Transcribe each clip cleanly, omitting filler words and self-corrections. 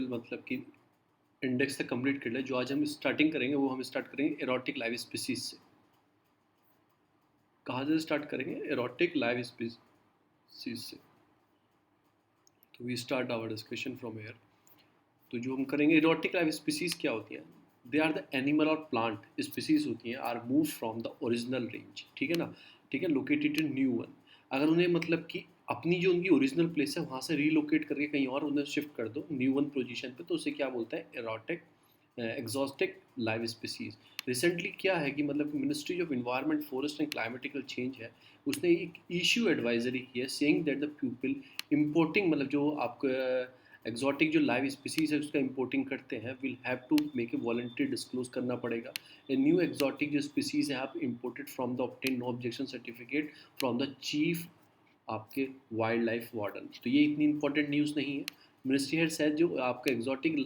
मतलब कि इंडेक्स तक कंप्लीट कर लिया। जो आज हम स्टार्टिंग करेंगे वो हम स्टार्ट करेंगे एरोटिक लाइव स्पीसीज से। कहाँ से स्टार्ट करेंगे? एरोटिक लाइव स्पीसीज से। तो we start our discussion from here. तो जो हम करेंगे, एरोटिक लाइव स्पीसीज क्या होती हैं? दे आर द एनिमल और प्लांट स्पीसीज होती हैं are move from the original range, ठीक है ना, ठीक है, लोकेटेड इन न्यू वन। अगर उन्हें मतलब कि अपनी जो उनकी ओरिजिनल प्लेस है वहाँ से रीलोकेट करके कहीं और उन्हें शिफ्ट कर दो न्यू वन पोजीशन पे, तो उसे क्या बोलते हैं? Erotic exotic live species. Recently क्या है कि मतलब ministry of environment forest and climatical change है, उसने एक इशू एडवाइजरी की है saying that the people importing, मतलब जो आपका एग्जॉटिक जो लाइव स्पीसीज है उसका इंपोर्टिंग करते हैं, will have to make a voluntary disclose करना पड़ेगा। ए न्यू एग्जॉटिक जो स्पीसीज है आप imported from the obtain no objection certificate from the chief आपके वाइल्ड लाइफ वार्डन। तो ये इतनी इंपॉर्टेंट न्यूज़ नहीं है। मिनिस्ट्री हेड सेड जो आपका एग्जॉटिक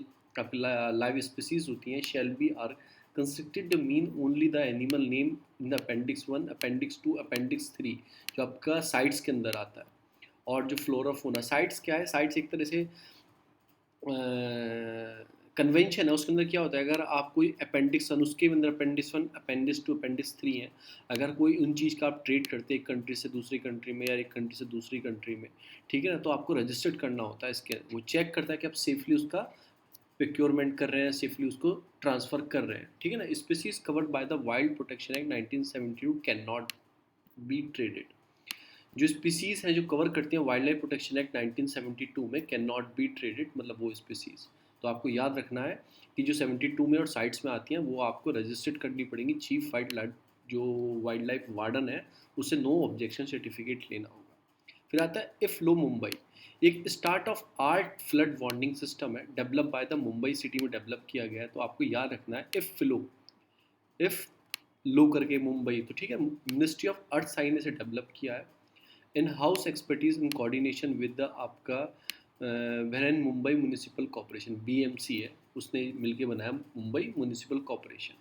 लाइव स्पीसीज होती हैं shall be are constructed the mean only the animal name in the appendix 1, appendix 2, appendix 3 जो आपका साइट्स के अंदर आता है। और जो फ्लोरा फोना, साइट्स क्या है? साइट्स एक तरह से कन्वेंशन है, उसके अंदर क्या होता है, अगर आप कोई अपेंडिक्स 1, उसके अंदर अपेंडिक्स 1, अपेंडिक्स 2, अपेंडिक्स 3 है, अगर कोई उन चीज़ का आप ट्रेड करते हैं एक कंट्री से दूसरी कंट्री में या एक कंट्री से दूसरी कंट्री में, ठीक है ना, तो आपको रजिस्टर्ड करना होता है। इसके वो चेक करता है कि आप सेफली उसका प्रोक्योरमेंट कर रहे हैं, सेफली उसको ट्रांसफ़र कर रहे हैं, ठीक है ना। Species covered by the wild protection act 1972 can not be traded. जो स्पीसीज़ हैं जो कवर करती हैं वाइल्ड लाइफ प्रोटेक्शन एक्ट 1972 में, कैन नॉट बी ट्रेडेड, मतलब वो स्पीसीज़। तो आपको याद रखना है कि जो 72 में और साइट्स में आती हैं वो आपको रजिस्टर्ड करनी पड़ेंगी। चीफ वाइल्ड लाइफ जो वाइल्ड लाइफ वार्डन है उससे नो ऑब्जेक्शन सर्टिफिकेट लेना होगा। फिर आता है इफ्लो मुंबई, एक start of art flood warning system है, develop by the Mumbai city में डेवलप किया गया है। तो आपको याद रखना है इफ लो करके मुंबई, तो ठीक है, मिनिस्ट्री ऑफ अर्थ साइंस ने इसे डेवलप किया है। In house expertise in coordination with the आपका वेरन मुंबई म्यूनिसिपल कॉरपोरेशन, बीएमसी है, उसने मिलके बनाया मुंबई म्यूनिसिपल कॉरपोरेशन।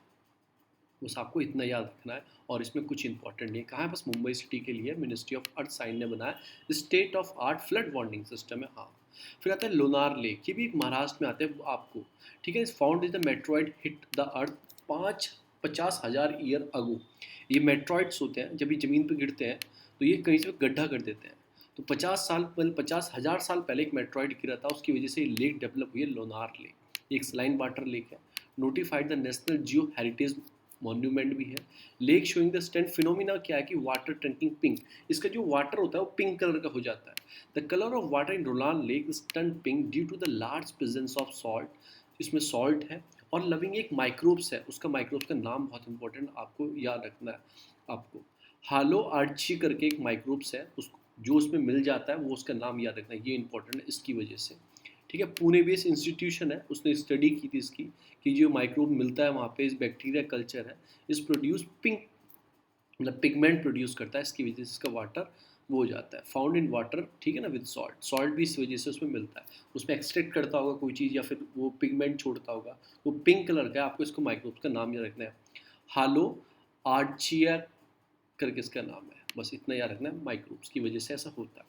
बस आपको इतना याद रखना है और इसमें कुछ इंपॉर्टेंट नहीं है। कहाँ है? बस मुंबई सिटी के लिए मिनिस्ट्री ऑफ अर्थ साइंस ने बनाया। State of art flood warning system है। हाँ, फिर आता है लोनार लेक, ये भी एक महाराष्ट्र में आते हैं आपको, ठीक है। Found is the meteoroid hit the earth 50,000 year ago. ये मेट्रॉइड्स होते हैं, जब ये ज़मीन पर गिरते हैं तो ये कहीं से गड्ढा कर देते हैं। तो 50,000 साल पहले एक मेट्रॉइड गिरा था, उसकी वजह से ये लेक डेवलप हुई है, लोनार लेक। एक स्लाइन वाटर लेक है, notified the national Jio heritage monument भी है। Lake showing the stunt phenomena क्या है कि वाटर टर्निंग पिंक, इसका जो वाटर होता है वो पिंक कलर का हो जाता है। The colour of water in रोलान lake stunt pink due to the large presence of salt, इसमें सॉल्ट है और लविंग एक माइक्रोब्स है, उसका माइक्रोब्स का नाम बहुत इंपॉर्टेंट आपको याद रखना है। आपको हालो आर्ची करके एक माइक्रोब्स है, उसको जो उसमें मिल जाता है वो उसका नाम याद रखना है, ये इंपॉर्टेंट है इसकी वजह से, ठीक है। पुणे बेस्ड इंस्टीट्यूशन है, उसने स्टडी की थी इसकी कि जो माइक्रोब मिलता है वहाँ पे इस बैक्टीरिया कल्चर है, इस प्रोड्यूस पिंक, मतलब पिगमेंट प्रोड्यूस करता है, इसकी वजह से इसका वाटर वो हो जाता है, फाउंड इन वाटर, ठीक है ना, विद सॉल्ट। सॉल्ट भी इस वजह से उसमें मिलता है, उसमें एक्सट्रैक्ट करता होगा कोई चीज़ या फिर वो पिगमेंट छोड़ता होगा, वो पिंक कलर का है। आपको इसको माइक्रोब्स का नाम याद रखना है, हालो आर्चिया करके इसका नाम है, बस इतना याद रखना है, माइक्रोब्स की वजह से ऐसा होता है।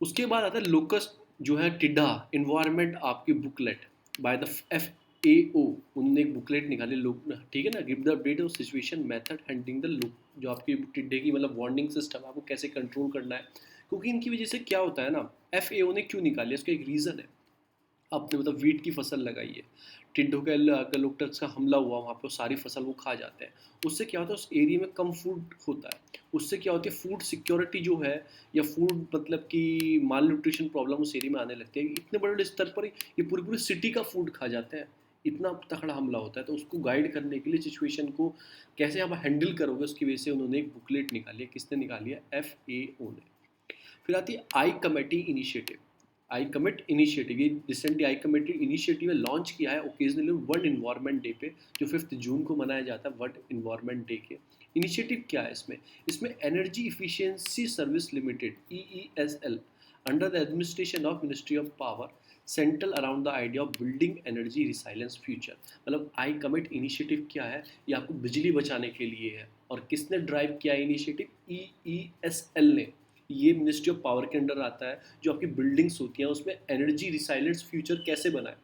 उसके बाद आता है लोकस्ट जो है टिड्डा इन्वायरमेंट आपकी बुकलेट बाय द FAO, उन्होंने एक बुकलेट निकाली लोग, ठीक है ना, give the update of situation method handling the look, जो आपकी टिड्डे की मतलब वार्निंग सिस्टम आपको कैसे कंट्रोल करना है। क्योंकि इनकी वजह से क्या होता है ना, FAO ने क्यों निकाली, इसका एक रीज़न है। आपने मतलब वीट की फसल लगाई है, टिड्डों का गलोक्टस का हमला हुआ वहाँ पे, सारी फसल वो खा जाते हैं, उससे क्या होता है उस एरिया में कम फूड होता है, उससे क्या होती है फूड सिक्योरिटी जो है, या फूड मतलब कि माल न्यूट्रिशन प्रॉब्लम उस एरिया में आने लगती है। इतने बड़े स्तर पर ये पूरी पूरी सिटी का फूड खा जाते हैं, इतना तगड़ा हमला होता है। तो उसको गाइड करने के लिए सिचुएशन को कैसे आप हैंडल करोगे उसकी वजह से उन्होंने एक बुकलेट निकाली है। किसने निकाली है? FAO ने। फिर आती है I committee initiative. I commit initiative, ये recently I committee initiative launch किया है ओकेजनली वर्ल्ड इन्वायरमेंट डे पे, जो 5 जून को मनाया जाता है वर्ल्ड इन्वायरमेंट डे के। इनिशिएटिव क्या है इसमें energy efficiency service limited EESL under the administration of ministry of power central around the idea of building energy resilience future. मतलब आई कमिट इनिशिएटिव क्या है, ये आपको बिजली बचाने के लिए है। और किसने ड्राइव किया इनिशिएटिव? EESL ने। ये मिनिस्ट्री ऑफ पावर के अंडर आता है। जो आपकी बिल्डिंग्स होती हैं उसमें एनर्जी रिसाइलेंस फ्यूचर कैसे बनाए,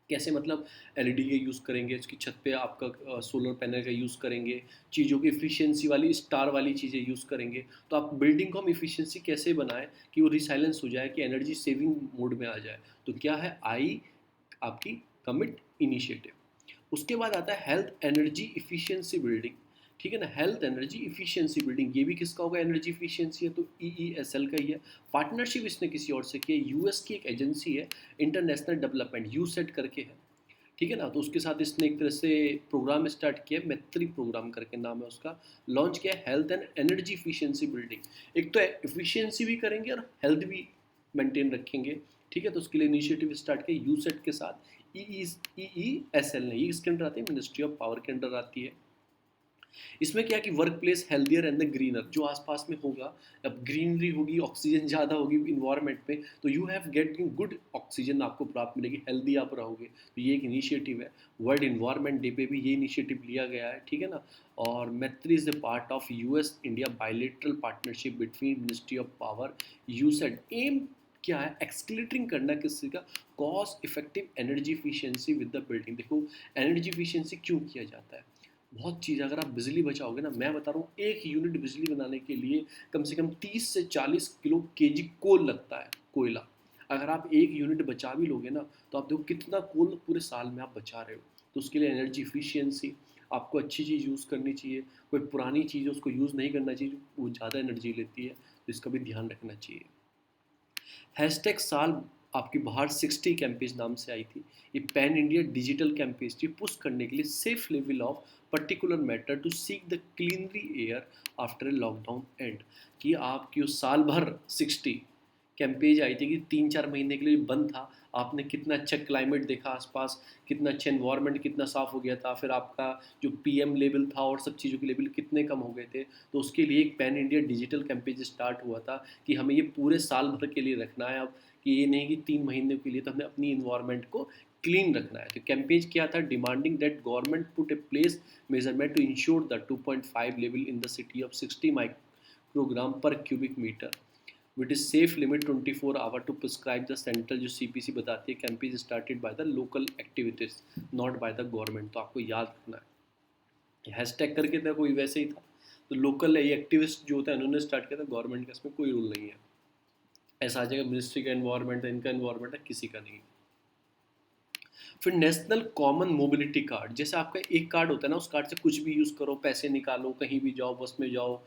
कैसे मतलब एलईडी का यूज़ करेंगे, इसकी छत पे आपका सोलर पैनल का यूज़ करेंगे, चीज़ों की एफिशिएंसी वाली स्टार वाली चीज़ें यूज़ करेंगे। तो आप बिल्डिंग को हम एफिशिएंसी कैसे बनाएं कि वो रिसाइलेंस हो जाए, कि एनर्जी सेविंग मोड में आ जाए। तो क्या है आई आपकी कमिट इनिशिएटिव। उसके बाद आता है हेल्थ एनर्जी इफिशियंसी बिल्डिंग। ठीक है ना, हेल्थ एनर्जी इफिशियंसी बिल्डिंग, ये भी किसका होगा, एनर्जी इफिशियंसी है तो EESL का ही है। पार्टनरशिप इसने किसी और से की है, यूएस की एक एजेंसी है इंटरनेशनल डेवलपमेंट यूसेट करके है। ठीक है ना, तो उसके साथ इसने एक तरह से प्रोग्राम स्टार्ट किया, मैत्री प्रोग्राम करके नाम है उसका, लॉन्च किया health and energy efficiency building. एक तो एफिशिएंसी भी करेंगे और हेल्थ भी मेंटेन रखेंगे। ठीक है, तो उसके लिए इनिशिएटिव स्टार्ट किया यूसेट के साथ। EESL ने, ये इसके अंडर आती है, मिनिस्ट्री ऑफ पावर के अंडर आती है। इसमें क्या कि work place healthier and the greener, जो आसपास में होगा, अब ग्रीनरी होगी, ऑक्सीजन ज़्यादा होगी इन्वायरमेंट में, तो you have getting good oxygen आपको प्राप्त मिलेगी, हेल्दी आप रहोगे। तो ये एक इनिशिएटिव है। वर्ल्ड इन्वायरमेंट डे पे भी ये इनिशिएटिव लिया गया है। ठीक है ना, और Maitri is the part of US India bilateral partnership between ministry of power USAID. Aim क्या है, एक्सक्लेटिंग करना किसी का, cost effective energy efficiency with the building. देखो एनर्जी इफिशियंसी क्यों किया जाता है, बहुत चीज़, अगर आप बिजली बचाओगे ना, मैं बता रहा हूँ एक यूनिट बिजली बनाने के लिए कम से कम 30 से 40 किलो केजी कोल लगता है, कोयला। अगर आप एक यूनिट बचा भी लोगे ना, तो आप देखो कितना कोल पूरे साल में आप बचा रहे हो। तो उसके लिए एनर्जी इफिशियंसी, आपको अच्छी चीज़ यूज़ करनी चाहिए, कोई पुरानी चीज़ है उसको यूज़ नहीं करना चाहिए, वो ज़्यादा एनर्जी लेती है, तो इसका भी ध्यान रखना चाहिए। हैशटैग साल आपकी बाहर 60 कैंपेज नाम से आई थी। ये पैन इंडिया डिजिटल कैंपेज थी, पुश करने के लिए safe level of particular matter to seek the cleaner air after a lockdown end. कि आपकी उस साल भर 60 कैंपेज आई थी कि 3-4 महीने के लिए बंद था, आपने कितना अच्छा क्लाइमेट देखा आसपास, कितना अच्छा इन्वायरमेंट कितना साफ़ हो गया था, फिर आपका जो PM लेवल था और सब चीज़ों के लेवल कितने कम हो गए थे। तो उसके लिए एक पैन इंडिया डिजिटल कैंपेज स्टार्ट हुआ था कि हमें ये पूरे साल भर के लिए रखना है अब, कि ये नहीं कि 3 महीने के लिए, तो हमने अपनी इन्वायरमेंट को क्लीन रखना है। तो कैंपेज क्या था, demanding that government put a place measurement to ensure the 2.5 level in the city of 60 microgram per cubic meter with is safe limit 24 hour to prescribe the central, जो CPC बताती है। Campaign started by the local activities not by the government. तो आपको याद रखना है, hashtag करके था कोई वैसे ही था, तो लोकल एक्टिविस्ट जो होता है उन्होंने स्टार्ट किया था, गवर्नमेंट का इसमें कोई रूल नहीं है। ऐसा आ जाएगा मिनिस्ट्री का इन्वायरमेंट है, इनका इन्वायरमेंट है, किसी का नहीं। फिर नेशनल कॉमन मोबिलिटी कार्ड, जैसे आपका एक कार्ड होता है ना, उस कार्ड से कुछ भी यूज़ करो, पैसे निकालो, कहीं भी जाओ, बस में जाओ,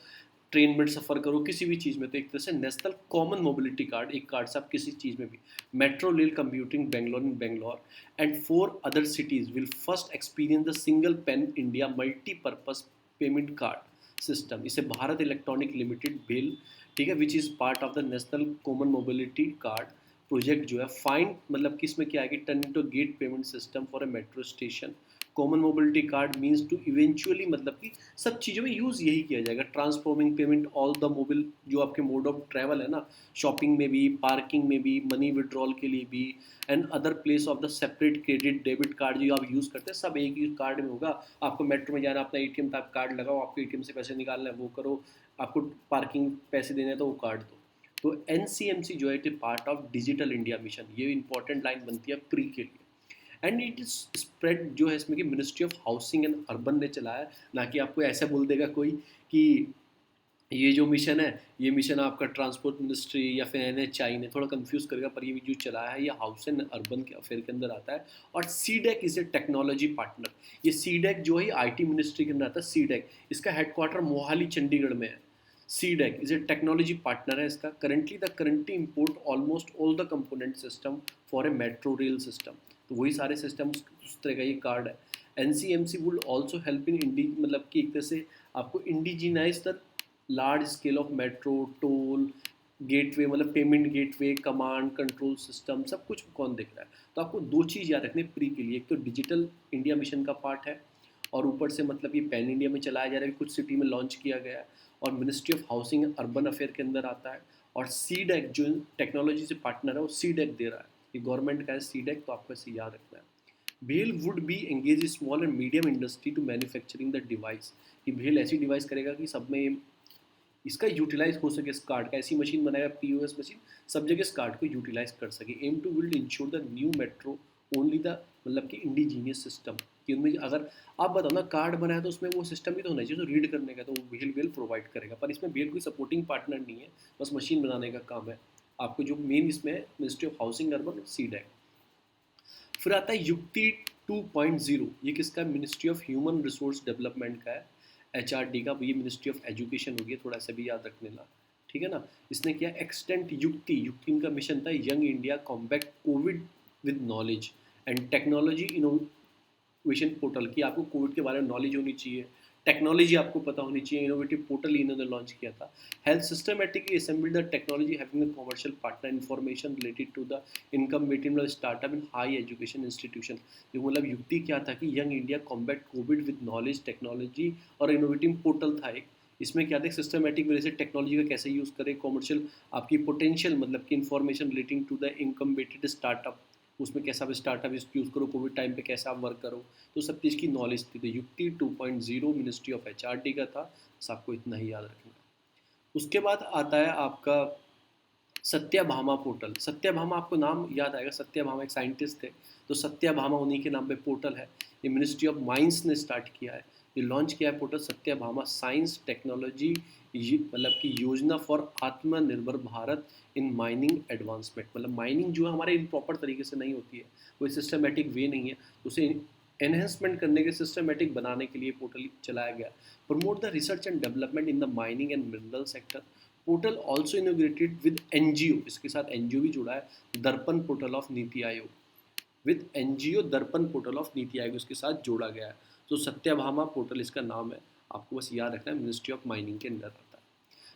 ट्रेन में सफ़र करो, किसी भी चीज़ में। तो एक तरह से नेशनल कॉमन मोबिलिटी कार्ड, एक कार्ड से आप किसी चीज़ में भी, metro rail computing Bangalore in Bangalore and 4 other cities will first experience the single pen India multipurpose payment card system. इसे भारत इलेक्ट्रॉनिक लिमिटेड बिल, ठीक है, which is part of the national common mobility card project जो है। Fine मतलब कि इसमें क्या है कि turn into gate payment system for A metro station. Common mobility card means to eventually, मतलब कि सब चीज़ों में यूज़ यही किया जाएगा, transforming payment all the mobile, जो आपके मोड ऑफ ट्रैवल है ना, शॉपिंग में भी, पार्किंग में भी, मनी विड्रॉल के लिए भी, and other place of the separate credit debit card जो आप यूज़ करते हैं, सब एक ही कार्ड में होगा। आपको मेट्रो में जाना, अपना ATM टाइप कार्ड लगाओ, आपको ATM से पैसे निकालना है वो करो, आपको पार्किंग पैसे देने हैं तो वो कार्ड दो। तो NCMC जो है it part of digital India mission, ये इंपॉर्टेंट लाइन बनती है प्री के लिए। एंड इट इज स्प्रेड जो है इसमें कि ministry of housing and urban ने चलाया, ना कि आपको ऐसा बोल देगा कोई कि ये जो मिशन है, ये मिशन आपका ट्रांसपोर्ट मिनिस्ट्री या फिर NHI ने, थोड़ा कंफ्यूज करेगा, पर ये जो चलाया है ये हाउस एंड अर्बन के अफेयर के अंदर आता है। और CDEC is a technology partner. ये CDEC जो है IT मिनिस्ट्री के अंदर आता है। CDEC इसका हेडक्वार्टर मोहाली चंडीगढ़ में है। CDEC is a technology partner है इसका। Currently import almost all the component system for A metro rail system. तो वही सारे सिस्टम उस तरह का ये कार्ड है। NCMC would also help in इंडी, मतलब कि एक तरह से आपको indigenise the large scale of metro toll gateway, मतलब payment gateway, command control system, सब कुछ कौन देख रहा है। तो आपको दो चीज़ याद रखनी प्री के लिए, एक तो डिजिटल इंडिया मिशन का पार्ट है, और ऊपर से मतलब ये पैन इंडिया में चलाया जा रहा है, कुछ सिटी में लॉन्च किया गया है, और ministry of housing and urban affair के अंदर आता है। और CDEC जो टेक्नोलॉजी से पार्टनर है वो CDEC दे रहा है, ये गवर्नमेंट का है CDEC, तो आपको इसे याद रखना है। भेल would be engage small and medium industry to manufacturing the device. कि भेल ऐसी डिवाइस करेगा कि सब में इसका यूटिलाइज हो सके इस कार्ड का, ऐसी मशीन बनाएगा पीओएस मशीन सब जगह इस कार्ड को यूटिलाइज कर सके। Aim to build ensure the new metro only the मतलब कि इंडिजीनियस सिस्टम, कि उनमें अगर आप बताओ ना कार्ड बनाया तो उसमें वो सिस्टम भी तो होना चाहिए जो रीड करने का, तो वो बिहेल प्रोवाइड करेगा, पर इसमें बिहेल कोई सपोर्टिंग पार्टनर नहीं है, बस मशीन बनाने का काम है। आपको जो मेन इसमें मिनिस्ट्री ऑफ हाउसिंग अर्बन और सीड है। फिर आता है युक्ति 2.0, ये किसका, ministry of human resource development का है, एचआरडी का, ये मिनिस्ट्री ऑफ एजुकेशन होगी, थोड़ा सा भी याद रखने ला, ठीक है ना। इसने किया एक्सटेंट युक्ति, युक्ति इनका मिशन था young India combat Covid with knowledge and technology innovation portal, की आपको कोविड के बारे में नॉलेज होनी चाहिए, टेक्नोलॉजी आपको पता होनी चाहिए, इनोवेटिव पोर्टल इन्होंने लॉन्च किया था। Health systematically assembled the technology having a commercial partner information related to the income betting startup in high education institution. जो मतलब युक्ति क्या था कि young India combat Covid with knowledge technology और इनोवेटिव पोर्टल था एक। इसमें क्या था, सिस्टमेटिक वे से टेक्नोलॉजी का कैसे यूज़ करें, कॉमर्शियल आपकी पोटेंशियल मतलब कि information relating to the incubated startup, उसमें कैसा आप स्टार्टअप यूज़ करो, कोविड टाइम पे कैसा आप वर्क करो, तो सब चीज़ की नॉलेज थी। तो युक्ति 2.0 मिनिस्ट्री ऑफ एचआरडी का था, बस आपको इतना ही याद रखना है। उसके बाद आता है आपका सत्याभामा पोर्टल। सत्याभामा आपको नाम याद आएगा, सत्याभामा एक साइंटिस्ट थे, तो सत्याभामा उन्हीं के नाम पे पोर्टल है। ये मिनिस्ट्री ऑफ माइंस ने स्टार्ट किया है, ये लॉन्च किया है पोर्टल सत्याभामा साइंस टेक्नोलॉजी मतलब कि योजना फॉर आत्मनिर्भर भारत इन माइनिंग एडवांसमेंट। मतलब माइनिंग जो है हमारे इन प्रॉपर तरीके से नहीं होती है, कोई सिस्टमेटिक वे नहीं है, उसे एनहेंसमेंट करने के सिस्टमेटिक बनाने के लिए पोर्टल चलाया गया। Promote the research and development in the mining and mineral sector. Portal also inaugurated with NGO, इसके साथ एनजीओ भी जुड़ा है, दर्पण portal of NITI Aayog, with NGO दर्पण पोर्टल ऑफ नीति आयोग इसके साथ जोड़ा गया है। तो सत्याभामा पोर्टल इसका नाम है, आपको बस याद रखना है, मिनिस्ट्री ऑफ माइनिंग के अंदर आता है।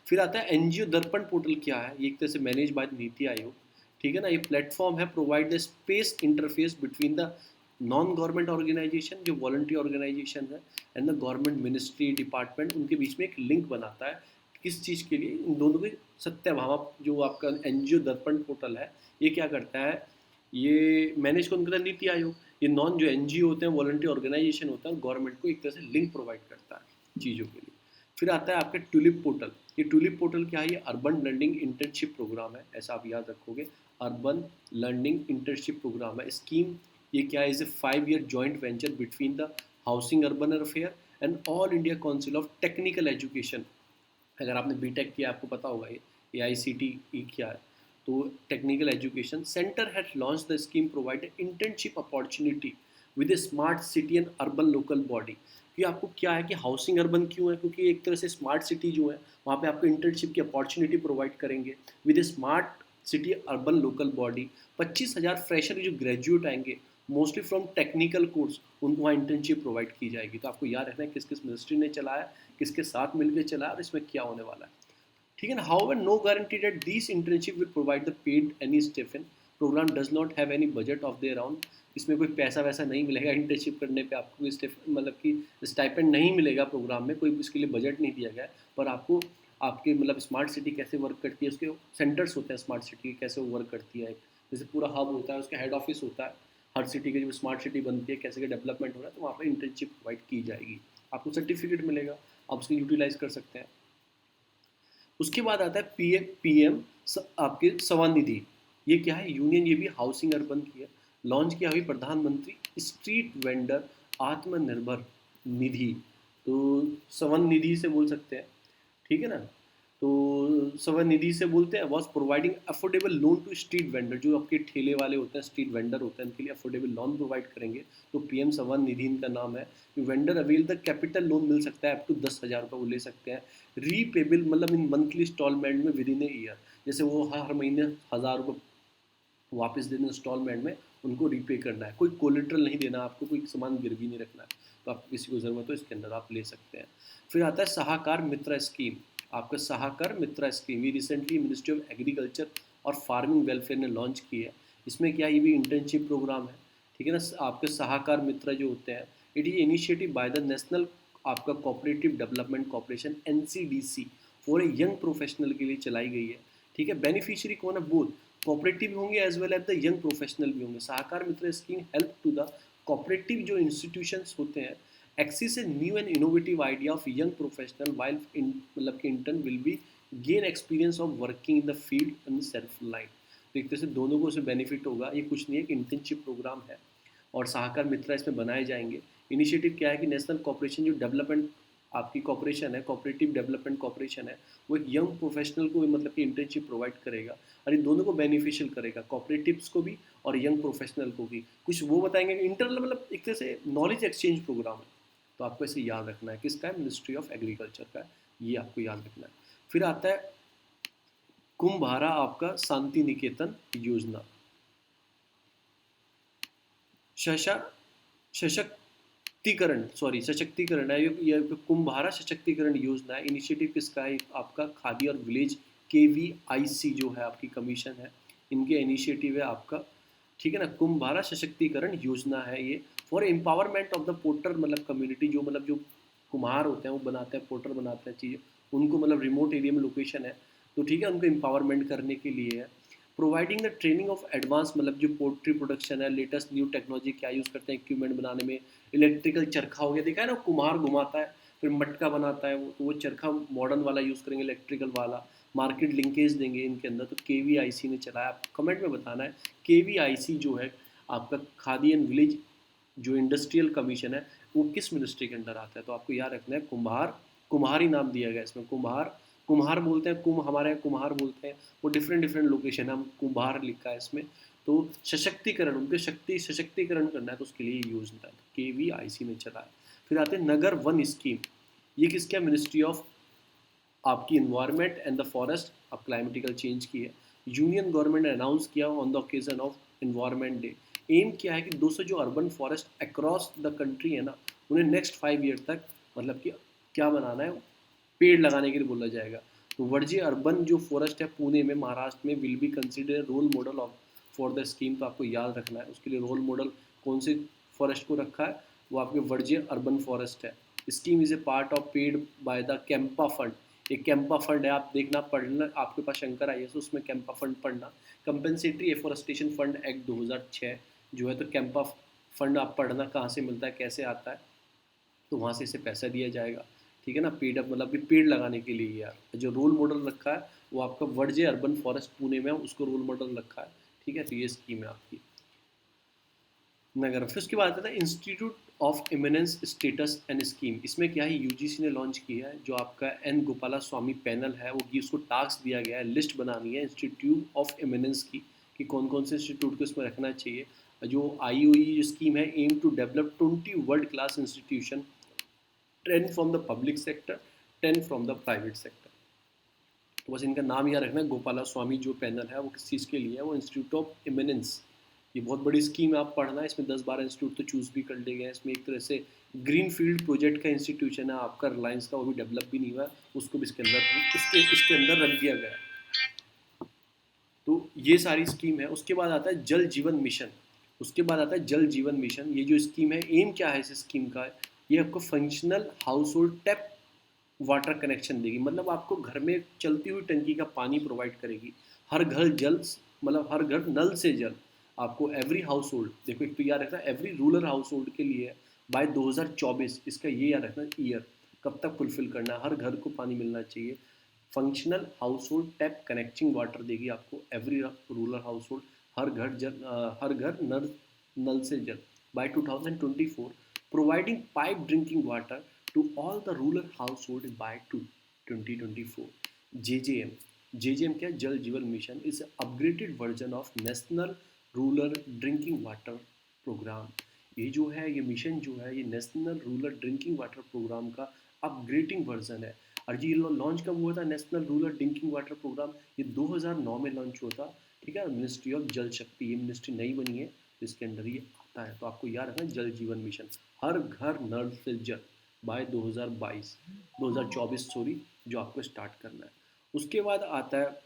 फिर आता है एनजीओ दर्पण पोर्टल क्या है, ये एक तरह से मैनेज बाय नीति आयोग, ठीक है ना। ये प्लेटफॉर्म है provide the space interface between the non government organisation जो वॉलंटरी ऑर्गेनाइजेशन है and the government ministry department, उनके बीच में एक लिंक बनाता है, किस चीज़ के लिए, इन दोनों के। सत्याभामा जो आपका एनजीओ दर्पण पोर्टल है, ये क्या करता है, ये मैनेज कौन करता है, नीति आयोग। ये नॉन जो एनजीओ होते हैं वॉलंटरी ऑर्गेनाइजेशन होता है, गवर्नमेंट को एक तरह से लिंक प्रोवाइड करता है चीज़ों के लिए। फिर आता है आपका ट्यूलिप पोर्टल। ये ट्यूलिप पोर्टल क्या है, ये अर्बन लर्निंग इंटर्नशिप प्रोग्राम है, ऐसा आप याद रखोगे, अर्बन लर्निंग इंटर्नशिप प्रोग्राम है स्कीम। ये क्या है, is a 5 year joint venture between the housing urban affair and all India council of technical education. अगर आपने बीटेक किया आपको पता होगा ये AICTE क्या है। तो technical education centre had launch the scheme provide internship opportunity with A smart city and urban local body. कि आपको क्या है कि हाउसिंग अर्बन क्यों है, क्योंकि एक तरह से स्मार्ट सिटी जो है वहाँ पे आपको इंटर्नशिप की अपॉर्चुनिटी प्रोवाइड करेंगे with A smart city urban local body. 25,000 fresher जो ग्रेजुएट आएंगे मोस्टली फ्रॉम टेक्निकल कोर्स, उनको वहाँ इंटर्नशिप प्रोवाइड की जाएगी। तो आपको याद रखना है किस किस मिनिस्ट्री ने चलाया, किसके साथ मिलकर चलाया और इसमें क्या होने वाला है, ठीक है ना। How no guarantee that this internship will provide the paid any stipend, programme does not have any budget of their own. इसमें कोई पैसा वैसा नहीं मिलेगा, इंटर्नशिप करने पे आपको मतलब कि स्टाइपेंड नहीं मिलेगा, प्रोग्राम में कोई इसके लिए बजट नहीं दिया गया है, पर आपको आपके मतलब स्मार्ट सिटी कैसे वर्क करती है, उसके सेंटर्स होते हैं स्मार्ट सिटी कैसे वो वर्क करती है, जैसे पूरा हब होता है, उसका हेड ऑफिस होता है, हर सिटी की जब स्मार्ट सिटी बनती है कैसे का डेवलपमेंट हो रहा है, तो वहाँ पर इंटर्नशिप प्रोवाइड की जाएगी, आपको सर्टिफिकेट मिलेगा, आप उसको यूटिलाइज कर सकते हैं। उसके बाद आता है पीएम आपके स्वनिधि। ये क्या है, यूनियन, ये भी हाउसिंग अर्बन की है, लॉन्च किया हुई प्रधानमंत्री स्ट्रीट वेंडर आत्मनिर्भर निधि। तो स्वनिधि से बोल सकते हैं, ठीक है ना। तो स्वनिधि से बोलते हैं was providing affordable loan to street vendor, जो आपके ठेले वाले होते हैं, स्ट्रीट वेंडर होते हैं, उनके लिए अफोर्डेबल लोन प्रोवाइड करेंगे। तो पीएम स्वनिधि इनका नाम है। Vendor avail the capital loan मिल सकता है अप टू 10,000 रुपये वो ले सकते हैं, रीपेबल मतलब इन मंथली इंस्टॉलमेंट में विद इन ए ईयर, जैसे वो हर महीने 1,000 रुपये वापस देने इंस्टॉलमेंट में उनको रीपे करना है, कोई कोलेट्रल नहीं देना, आपको कोई सामान गिरवी नहीं रखना है, तो आपको किसी को ज़रूरत हो इसके अंदर आप ले सकते हैं। फिर आता है सहाकार मित्र स्कीम। आपका सहाकार मित्र स्कीम ये रिसेंटली मिनिस्ट्री ऑफ एग्रीकल्चर और फार्मिंग वेलफेयर ने लॉन्च की है। इसमें क्या, ये भी इंटर्नशिप प्रोग्राम है, ठीक है ना। आपके सहाकार मित्र जो होते हैं, it is initiative by the national आपका cooperative development corporation NCDC for a young professional के लिए चलाई गई है, ठीक है। बेनिफिशियरी कौन है, बोथ कोऑपरेटिव होंगे as well as the young professional भी होंगे। Sahakar Mitra scheme help to the cooperative जो इंस्टीट्यूशंस होते हैं access a new and innovative idea of young professional while मतलब कि intern will be gain experience of working in the field in self line. तो एक तरह से दोनों को उससे बेनिफिट होगा। ये कुछ नहीं है, एक इंटर्नशिप प्रोग्राम है और सहकार मित्र इसमें बनाए जाएंगे। इनिशिएटिव क्या है कि नेशनल कॉपरेशन जो डेवलपमेंट आपकी कॉपरेशन है, कोऑपरेटिव डेवलपमेंट कॉपरेशन है, वो एक यंग प्रोफेशनल को मतलब कि इंटर्नशिप प्रोवाइड करेगा और इन दोनों को बेनिफिशियल करेगा, कॉपरेटिव्स को भी और यंग प्रोफेशनल को भी। कुछ वो बताएंगे इंटरनल मतलब एक तरह से नॉलेज एक्सचेंज प्रोग्राम है। तो आपको इसे याद रखना है, किसका है, मिनिस्ट्री ऑफ एग्रीकल्चर का है, ये आपको याद रखना है। फिर आता है कुंभारा आपका शांति निकेतन योजना, सशक्तिकरण, सॉरी सशक्तिकरण है ये कुंभारा सशक्तिकरण योजना है। इनिशिएटिव किसका है, आपका खादी और विलेज KVIC जो है आपकी कमीशन है, इनके इनिशिएटिव है आपका, ठीक है ना। कुंभारा सशक्तिकरण योजना है ये for empowerment of the porter मतलब कम्युनिटी, जो मतलब जो कुम्हार होते हैं वो बनाते हैं, पोर्टर बनाते हैं चीज़ें, उनको मतलब रिमोट एरिया में लोकेशन है तो ठीक है, उनको एम्पावरमेंट करने के लिए है। Providing the training of advance मतलब जो पोल्ट्री प्रोडक्शन है, लेटेस्ट न्यू टेक्नोलॉजी क्या यूज़ करते हैं इक्विपमेंट बनाने में, इलेक्ट्रिकल चरखा हो गया, देखा है ना, कुम्हार घुमाता है फिर मटका बनाता है वो, तो वो चरखा मॉडर्न वाला यूज़ करेंगे, इलेक्ट्रिकल वाला। मार्केट लिंकेज देंगे इनके अंदर, तो KVIC ने चलाया, आप कमेंट में बताना है। KVIC जो है आपका खादी एंड विलेज जो इंडस्ट्रियल कमीशन है वो किस मिनिस्ट्री के अंडर आता है, तो आपको याद रखना है कुम्हार, कुम्हार ही नाम दिया गया इसमें, कुम्हार, कुम्हार बोलते हैं, हमारे यहाँ कुम्हार बोलते हैं, वो डिफरेंट डिफरेंट लोकेशन है, हम कुम्हार लिखा है इसमें। तो सशक्तिकरण, उनके शक्ति सशक्तिकरण करना है तो उसके लिए योजना है, KVIC ने चला है। फिर आते हैं नगर वन स्कीम, ये किसका, मिनिस्ट्री ऑफ आपकी इन्वायरमेंट एंड द फॉरेस्ट, अब क्लाइमेटिकल चेंज की है। यूनियन गवर्नमेंट ने अनाउंस किया on the occasion of environment day. Aim क्या है कि 200 जो urban forest across the country है ना, उन्हें नेक्स्ट 5 ईयर तक मतलब कि क्या बनाना है, पेड़ लगाने के लिए बोला जाएगा। तो वर्जे अर्बन जो फॉरेस्ट है पुणे में महाराष्ट्र में will be consider role model of for the scheme, तो आपको याद रखना है उसके लिए रोल मॉडल कौन से फॉरेस्ट को रखा है, वो आपके वर्जे अर्बन फॉरेस्ट है। Scheme is a part of paid by the CAMPA fund, एक कैंपा फंड है, आप देखना पढ़ना, आपके पास शंकर IAS उसमें कैंपा फंड पढ़ना। कंपेंसेटरी एफोरेस्टेशन फंड एक्ट 2006 जो है, तो कैंपा फंड आप पढ़ना कहाँ से मिलता है, कैसे आता है, तो वहाँ से इसे पैसा दिया जाएगा, ठीक है ना। पेड़ मतलब कि पेड़ लगाने के लिए यार, जो रोल मॉडल रखा है वो आपका वर्जे अर्बन फॉरेस्ट पुणे में है, उसको रोल मॉडल रखा है, ठीक है। तो ये स्कीम है आपकी नगर। फिर उसके बाद आता है institute of eminence status and scheme, इसमें क्या है, UGC ने लॉन्च किया है, जो आपका N गोपाला स्वामी पैनल है वो उसको टास्क दिया गया है, लिस्ट बनानी है इंस्टीट्यूट ऑफ इमिनेंस की, कि कौन कौन से इंस्टीट्यूट को इसमें रखना चाहिए। जो IOE स्कीम है, aim to develop 20 world class institution, 10 from the public sector, 10 from the private sector. तो बस इनका नाम याद रखना है, गोपाला स्वामी जो पैनल है वो किस चीज़ के लिए है, वो इंस्टीट्यूट ऑफ इमिनेंस। ये बहुत बड़ी स्कीम है, आप पढ़ना है, इसमें 10-12 इंस्टीट्यूट तो चूज़ भी कर लिए गए हैं। इसमें एक तरह से ग्रीन फील्ड प्रोजेक्ट का इंस्टीट्यूशन है आपका रिलायंस का, वो भी डेवलप भी नहीं हुआ, उसको भी इसके अंदर रख दिया गया है। तो ये सारी स्कीम है। उसके बाद आता है जल जीवन मिशन, उसके बाद आता है जल जीवन मिशन। ये जो स्कीम है, एम क्या है इस स्कीम का, ये आपको functional household tap water connection देगी, मतलब आपको घर में चलती हुई टंकी का पानी प्रोवाइड करेगी, हर घर जल, मतलब हर घर नल से जल आपको, एवरी हाउस होल्ड, देखो एक तो याद रखना एवरी रूरल हाउस होल्ड के लिए बाय 2024, इसका ये याद रखना ईयर कब तक फुलफिल करना है, हर घर को पानी मिलना चाहिए। Functional household tap connecting water देगी आपको एवरी रूरल हाउस होल्ड, हर घर जल, हर घर नल नल से जल by 2024, providing pipe drinking water to all the rural household by 2024. JJM, JJM क्या, Jal Jeevan mission is upgraded version of national rural drinking water programme. ये जो है, ये मिशन जो है, ये national rural drinking water programme का अपग्रेडिंग वर्जन है। और ये लॉन्च कब हुआ था, national rural drinking water programme, ये 2009 में लॉन्च हुआ था, ठीक है। मिनिस्ट्री ऑफ जल शक्ति, ये मिनिस्ट्री नई बनी है, इसके अंडर ये आता है। तो आपको याद रखना जल जीवन मिशन, हर घर नल से जल बाय 2024 सॉरी, जो आपको स्टार्ट करना है। उसके बाद आता है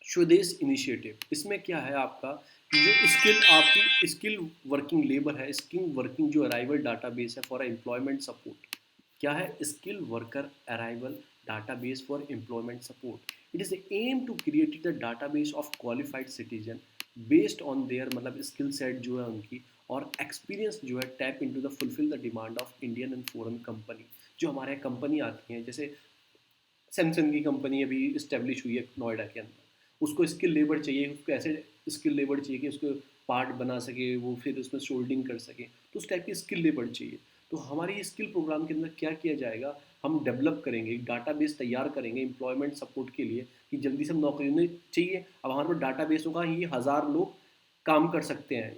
स्वदेश इनिशिएटिव। इसमें क्या है आपका, जो स्किल आपकी स्किल वर्किंग लेबर है, स्किल वर्किंग जो अराइवल डाटाबेस है फॉर एम्प्लॉयमेंट सपोर्ट, क्या है, skill worker arrival database for employment support. It is aimed to create the database of qualified citizen based on their मतलब skill set जो है उनकी और एक्सपीरियंस जो है tap into the fulfil the demand of Indian and foreign company. जो हमारे यहाँ कंपनी आती हैं, जैसे सैमसंग की कंपनी अभी इस्टेब्लिश हुई है नोएडा के अंदर, उसको स्किल लेबर चाहिए, उसको ऐसे स्किल लेबर चाहिए कि उसको पार्ट बना सके, वो फिर उसमें शोल्डिंग कर सके, तो उस टाइप की स्किल लेबर चाहिए। तो हमारी स्किल प्रोग्राम के अंदर क्या किया जाएगा, हम डेवलप करेंगे, एक डाटाबेस तैयार करेंगे एम्प्लॉयमेंट सपोर्ट के लिए कि जल्दी से हम नौकरी उन्हें चाहिए। अब हमारे पास डाटाबेस होगा, ये 1000 लोग काम कर सकते हैं,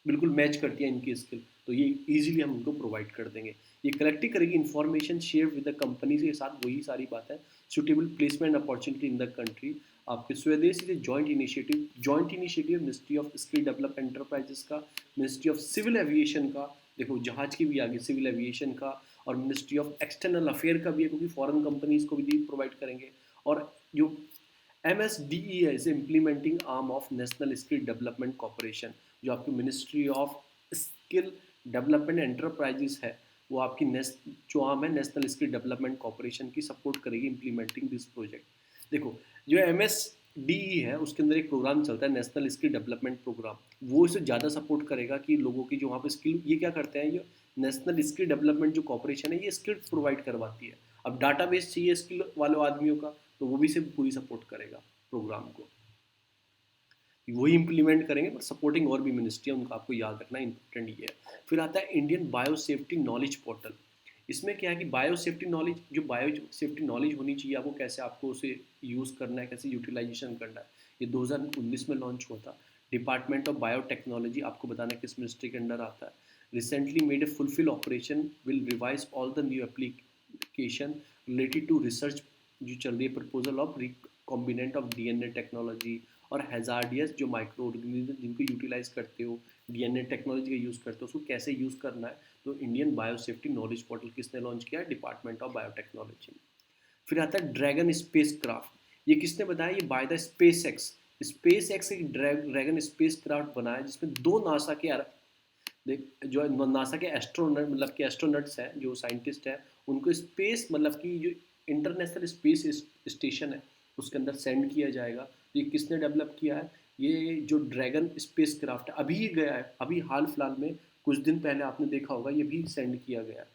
बिल्कुल मैच करती है इनकी स्किल, तो ये ईजिली हम उनको प्रोवाइड कर देंगे। ये कलेक्ट करेगी information share with the company के साथ, वही सारी बात है। Suitable placement opportunity in the country, आपके स्वदेशी से joint initiative ministry of skill development enterprises का, मिनिस्ट्री ऑफ सिविल एविएशन का, देखो जहाज की भी आगे सिविल एविएशन का, और मिनिस्ट्री ऑफ एक्सटर्नल अफेयर का भी है, क्योंकि फॉरेन कंपनीज को भी प्रोवाइड करेंगे। और जो MSDE है, इसे implementing arm of national skill development corporation, जो आपकी ministry of skill development enterprises है, वो आपकी जो आर्म है नेशनल स्किल डेवलपमेंट कॉरपोरेशन की, सपोर्ट करेगी इम्प्लीमेंटिंग दिस प्रोजेक्ट। देखो जो MSDE है उसके अंदर एक प्रोग्राम चलता है नेशनल स्किल डेवलपमेंट प्रोग्राम, वो इसे ज़्यादा सपोर्ट करेगा कि लोगों की जो वहाँ पे स्किल, ये क्या करते हैं, ये नेशनल स्किल डेवलपमेंट जो कॉरपोरेशन है ये स्किल प्रोवाइड करवाती है। अब डाटाबेस चाहिए स्किल वाले आदमियों का, तो वो भी से पूरी सपोर्ट करेगा प्रोग्राम को, वही इंप्लीमेंट करेंगे, बट सपोर्टिंग और भी मिनिस्ट्री है उनका, आपको याद रखना इंपॉर्टेंट ये है। फिर आता है Indian bio safety knowledge portal. इसमें क्या है कि बायो सेफ्टी नॉलेज, जो बायो सेफ्टी नॉलेज होनी चाहिए आपको, कैसे आपको उसे यूज़ करना है, कैसे यूटिलाइजेशन करना है, ये 2019 में लॉन्च हुआ था। डिपार्टमेंट ऑफ बायोटेक्नोलॉजी, आपको बताना है किस मिनिस्ट्री के अंडर आता है। Recently made a fulfil operation will revise all the new application related to research जो चल रही है, proposal of recombinant of DNA technology और हैजार्डियस जो माइक्रो ऑर्गेनिज्म जिनको यूटिलाइज करते हो, DNA टेक्नोलॉजी का यूज़ करते हो, उसको कैसे यूज़ करना है। तो Indian bio safety knowledge portal किसने लॉन्च किया है, डिपार्टमेंट ऑफ बायोटेक्नोलॉजी। फिर आता है ड्रैगन स्पेस क्राफ्ट, ये किसने बताया, ये बाय द स्पेस एक्स एक ड्रैगन स्पेस क्राफ्ट बनाया, जिसमें दो नासा के जो नासा के एस्ट्रोनट मतलब के एस्ट्रोनट्स हैं, जो साइंटिस्ट हैं, उनको स्पेस मतलब कि जो इंटरनेशनल स्पेस स्टेशन है उसके अंदर सेंड किया जाएगा। तो ये किसने डेवलप किया है, ये जो ड्रैगन स्पेस क्राफ्ट है अभी गया है, अभी हाल फिलहाल में कुछ दिन पहले आपने देखा होगा, ये भी सेंड किया गया है।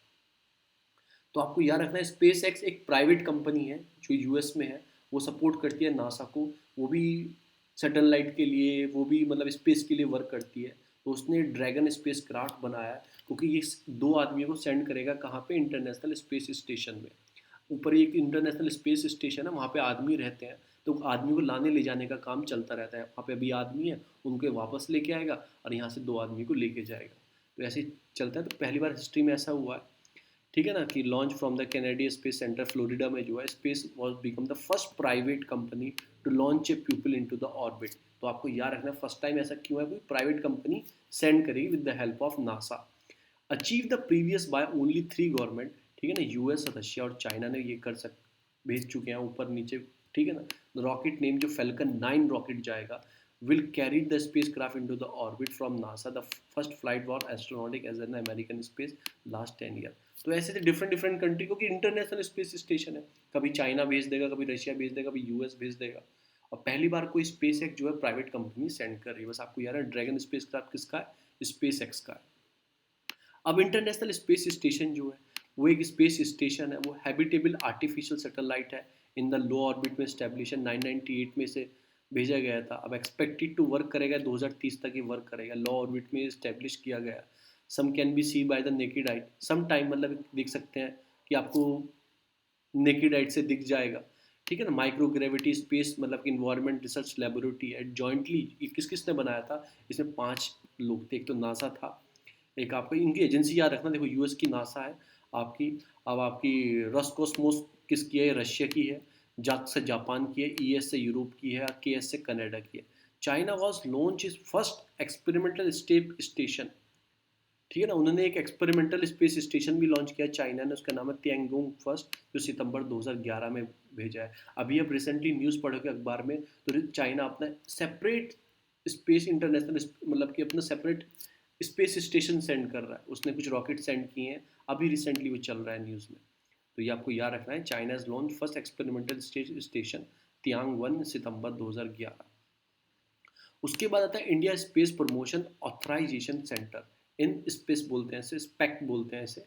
तो आपको याद रखना है स्पेस एक्स एक प्राइवेट कंपनी है जो US में है, वो सपोर्ट करती है नासा को, वो भी सैटेलाइट के लिए, वो भी मतलब स्पेस के लिए वर्क करती है। तो उसने ड्रैगन स्पेस क्राफ्ट बनाया है, क्योंकि ये दो आदमियों को सेंड करेगा कहाँ पे, इंटरनेशनल स्पेस स्टेशन में। ऊपर एक इंटरनेशनल स्पेस स्टेशन है, वहाँ पे आदमी रहते हैं, तो आदमी को लाने ले जाने का काम चलता रहता है, वहाँ पे अभी आदमी है उनको वापस लेके आएगा और यहाँ से दो आदमी को लेके जाएगा। तो ऐसे ही चलता है। तो पहली बार हिस्ट्री में ऐसा हुआ है, ठीक है ना, कि launch from the Canadian space centre Florida में जो है, space was become the first private company to launch a people into the orbit. तो आपको याद रखना फर्स्ट टाइम ऐसा क्यों है, कोई प्राइवेट कंपनी सेंड करेगी with the help of NASA. Achieve the previous by only 3 government, ठीक है ना, US, रशिया और चाइना ने ये भेज चुके हैं ऊपर नीचे, ठीक है ना। रॉकेट नेम जो Falcon 9 रॉकेट जाएगा, will carry the spacecraft into the orbit from NASA. The first flight was astronomic as an American space last 10 year. तो ऐसे से डिफरेंट डिफरेंट कंट्री, क्योंकि इंटरनेशनल स्पेस स्टेशन है, कभी चाइना भेज देगा, कभी रशिया भेज देगा, कभी US भेज देगा। और पहली बार कोई स्पेस एक्स जो है प्राइवेट कंपनी सेंड कर रही है। बस आपको यार ड्रैगन स्पेस क्राफ्ट किसका है, स्पेस एक्स का है। अब इंटरनेशनल स्पेस स्टेशन जो है वो एक स्पेस स्टेशन है, वो हैबिटेबल आर्टिफिशियल सैटेलाइट है, इन द लो ऑर्बिट में स्टैब्लिशन 998 में से भेजा गया था। अब एक्सपेक्टेड टू वर्क करेगा 2030 तक ये वर्क करेगा, लो ऑर्बिट में स्टैब्लिश किया गया। Some can be see by the naked eye, some time मतलब देख सकते हैं कि आपको नेकेड आई से दिख जाएगा, ठीक है ना। माइक्रो ग्रेविटी स्पेस मतलब कि इन्वायरमेंट रिसर्च लेबोरेटरी है, जॉइंटली किस किसने बनाया था, इसमें 5 लोग थे, एक तो नासा था, एक आपको इनकी एजेंसी याद रखना, देखो US की नासा है आपकी, अब आपकी रॉसकॉस्मोस किसकी है, रशिया की है, जाक से जापान की है, ES से यूरोप की है, KS से कनाडा की है। China was launch is first experimental station, ठीक है ना, उन्होंने एक एक्सपेरिमेंटल स्पेस स्टेशन भी लॉन्च किया चाइना ने, उसका नाम है तियांगोंग फर्स्ट, जो सितंबर 2011 में भेजा है। अभी अब रिसेंटली न्यूज़ पढ़ोगे अखबार में, तो चाइना अपना सेपरेट स्पेस इंटरनेशनल मतलब कि अपना सेपरेट स्पेस स्टेशन सेंड कर रहा है, उसने कुछ रॉकेट सेंड किए हैं, अभी रिसेंटली वो चल रहा है न्यूज़ में। तो ये आपको याद रखना है, China launch first experimental station Tiangong 1 सितंबर 2011। उसके बाद आता है India space promotion authorization centre, in space बोलते हैं इसे, स्पेक्ट बोलते हैं इसे,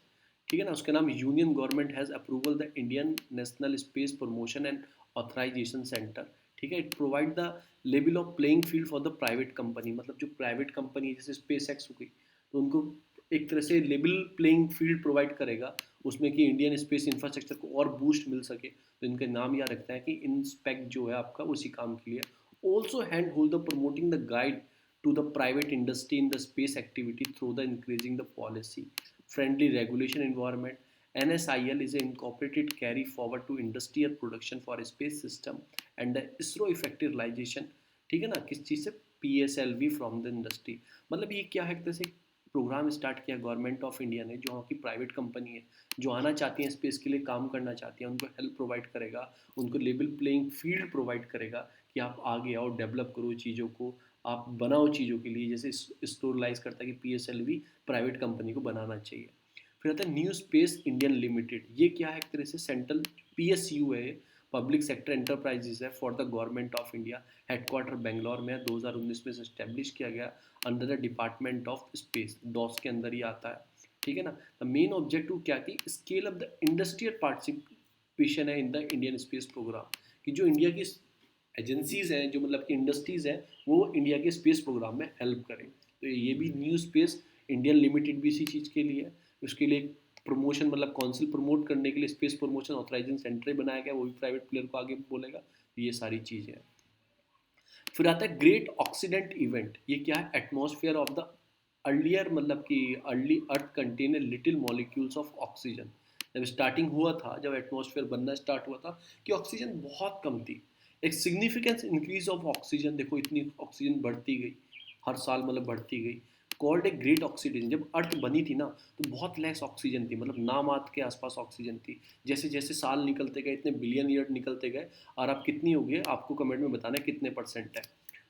ठीक है ना। उसका नाम union government has approval the Indian national space promotion and authorisation centre, ठीक है। It provide the level of playing field for the private company, मतलब जो प्राइवेट कंपनी है जैसे स्पेस एक्स हो गई, तो उनको एक तरह से लेवल प्लेइंग फील्ड प्रोवाइड करेगा उसमें कि इंडियन स्पेस इंफ्रास्ट्रक्चर को और बूस्ट मिल सके। तो इनका नाम याद रखता है कि इंस्पेक्ट जो है आपका उसी काम के लिए। Also hand hold the promoting the guide to the private industry in the space activity through the increasing the policy friendly regulation environment. NSIL is an incorporated carry forward to industrial production for a space system and the ISRO effective realization, ठीक है ना, किस चीज़ से, PSLV from the industry. मतलब ये क्या है, एक तरह से प्रोग्राम स्टार्ट किया गवर्नमेंट ऑफ इंडिया ने, जो की प्राइवेट कंपनी है जो आना चाहती है स्पेस के लिए काम करना चाहती है, उनको हेल्प प्रोवाइड करेगा, उनको लेवल प्लेइंग फील्ड प्रोवाइड करेगा कि आप आगे आओ, डेवलप करो चीज़ों को, आप बनाओ चीज़ों के लिए, जैसे स्टोरलाइज करता है कि PSLV प्राइवेट कंपनी को बनाना चाहिए। फिर आता है न्यू स्पेस इंडियन लिमिटेड, ये क्या है, एक तरह से सेंट्रल PSU है, पब्लिक सेक्टर एंटरप्राइजेज है for the government of India, headquarter Bangalore में 2019 में से इस्टेब्लिश किया गया under the department of space, DOS के अंदर ही आता है, ठीक है ना। द मेन ऑब्जेक्टिव क्या थी, scale up the industrial participation है in the Indian space programme, कि जो इंडिया की एजेंसीज हैं, जो मतलब कि इंडस्ट्रीज हैं, वो इंडिया के स्पेस प्रोग्राम में हेल्प करें। तो ये भी न्यू स्पेस इंडियन लिमिटेड भी इसी चीज़ के लिए है। उसके लिए प्रमोशन, मतलब काउंसिल प्रमोट करने के लिए स्पेस प्रमोशन ऑथराइजेशन सेंटर बनाया गया, वो भी प्राइवेट प्लेयर को आगे बोलेगा। तो ये सारी चीज़ें हैं। फिर आता है ग्रेट ऑक्सीडेंट इवेंट, ये क्या है, एटमॉस्फेयर ऑफ द अर्लियर, मतलब कि early earth contain little molecules of oxygen. जब स्टार्टिंग हुआ था, जब एटमॉस्फेयर बनना स्टार्ट हुआ था, कि ऑक्सीजन बहुत कम थी, एक सिग्निफिकेंस इंक्रीज ऑफ ऑक्सीजन, देखो इतनी ऑक्सीजन बढ़ती गई हर साल, मतलब बढ़ती गई, कॉल्ड ए ग्रेट ऑक्सीडेशन। जब अर्थ बनी थी ना, तो बहुत लेस ऑक्सीजन थी, मतलब नामात के आसपास ऑक्सीजन थी। जैसे जैसे साल निकलते गए, इतने बिलियन ईयर निकलते गए, और अब कितनी हो गई, आपको कमेंट में बताना है कितने परसेंट है।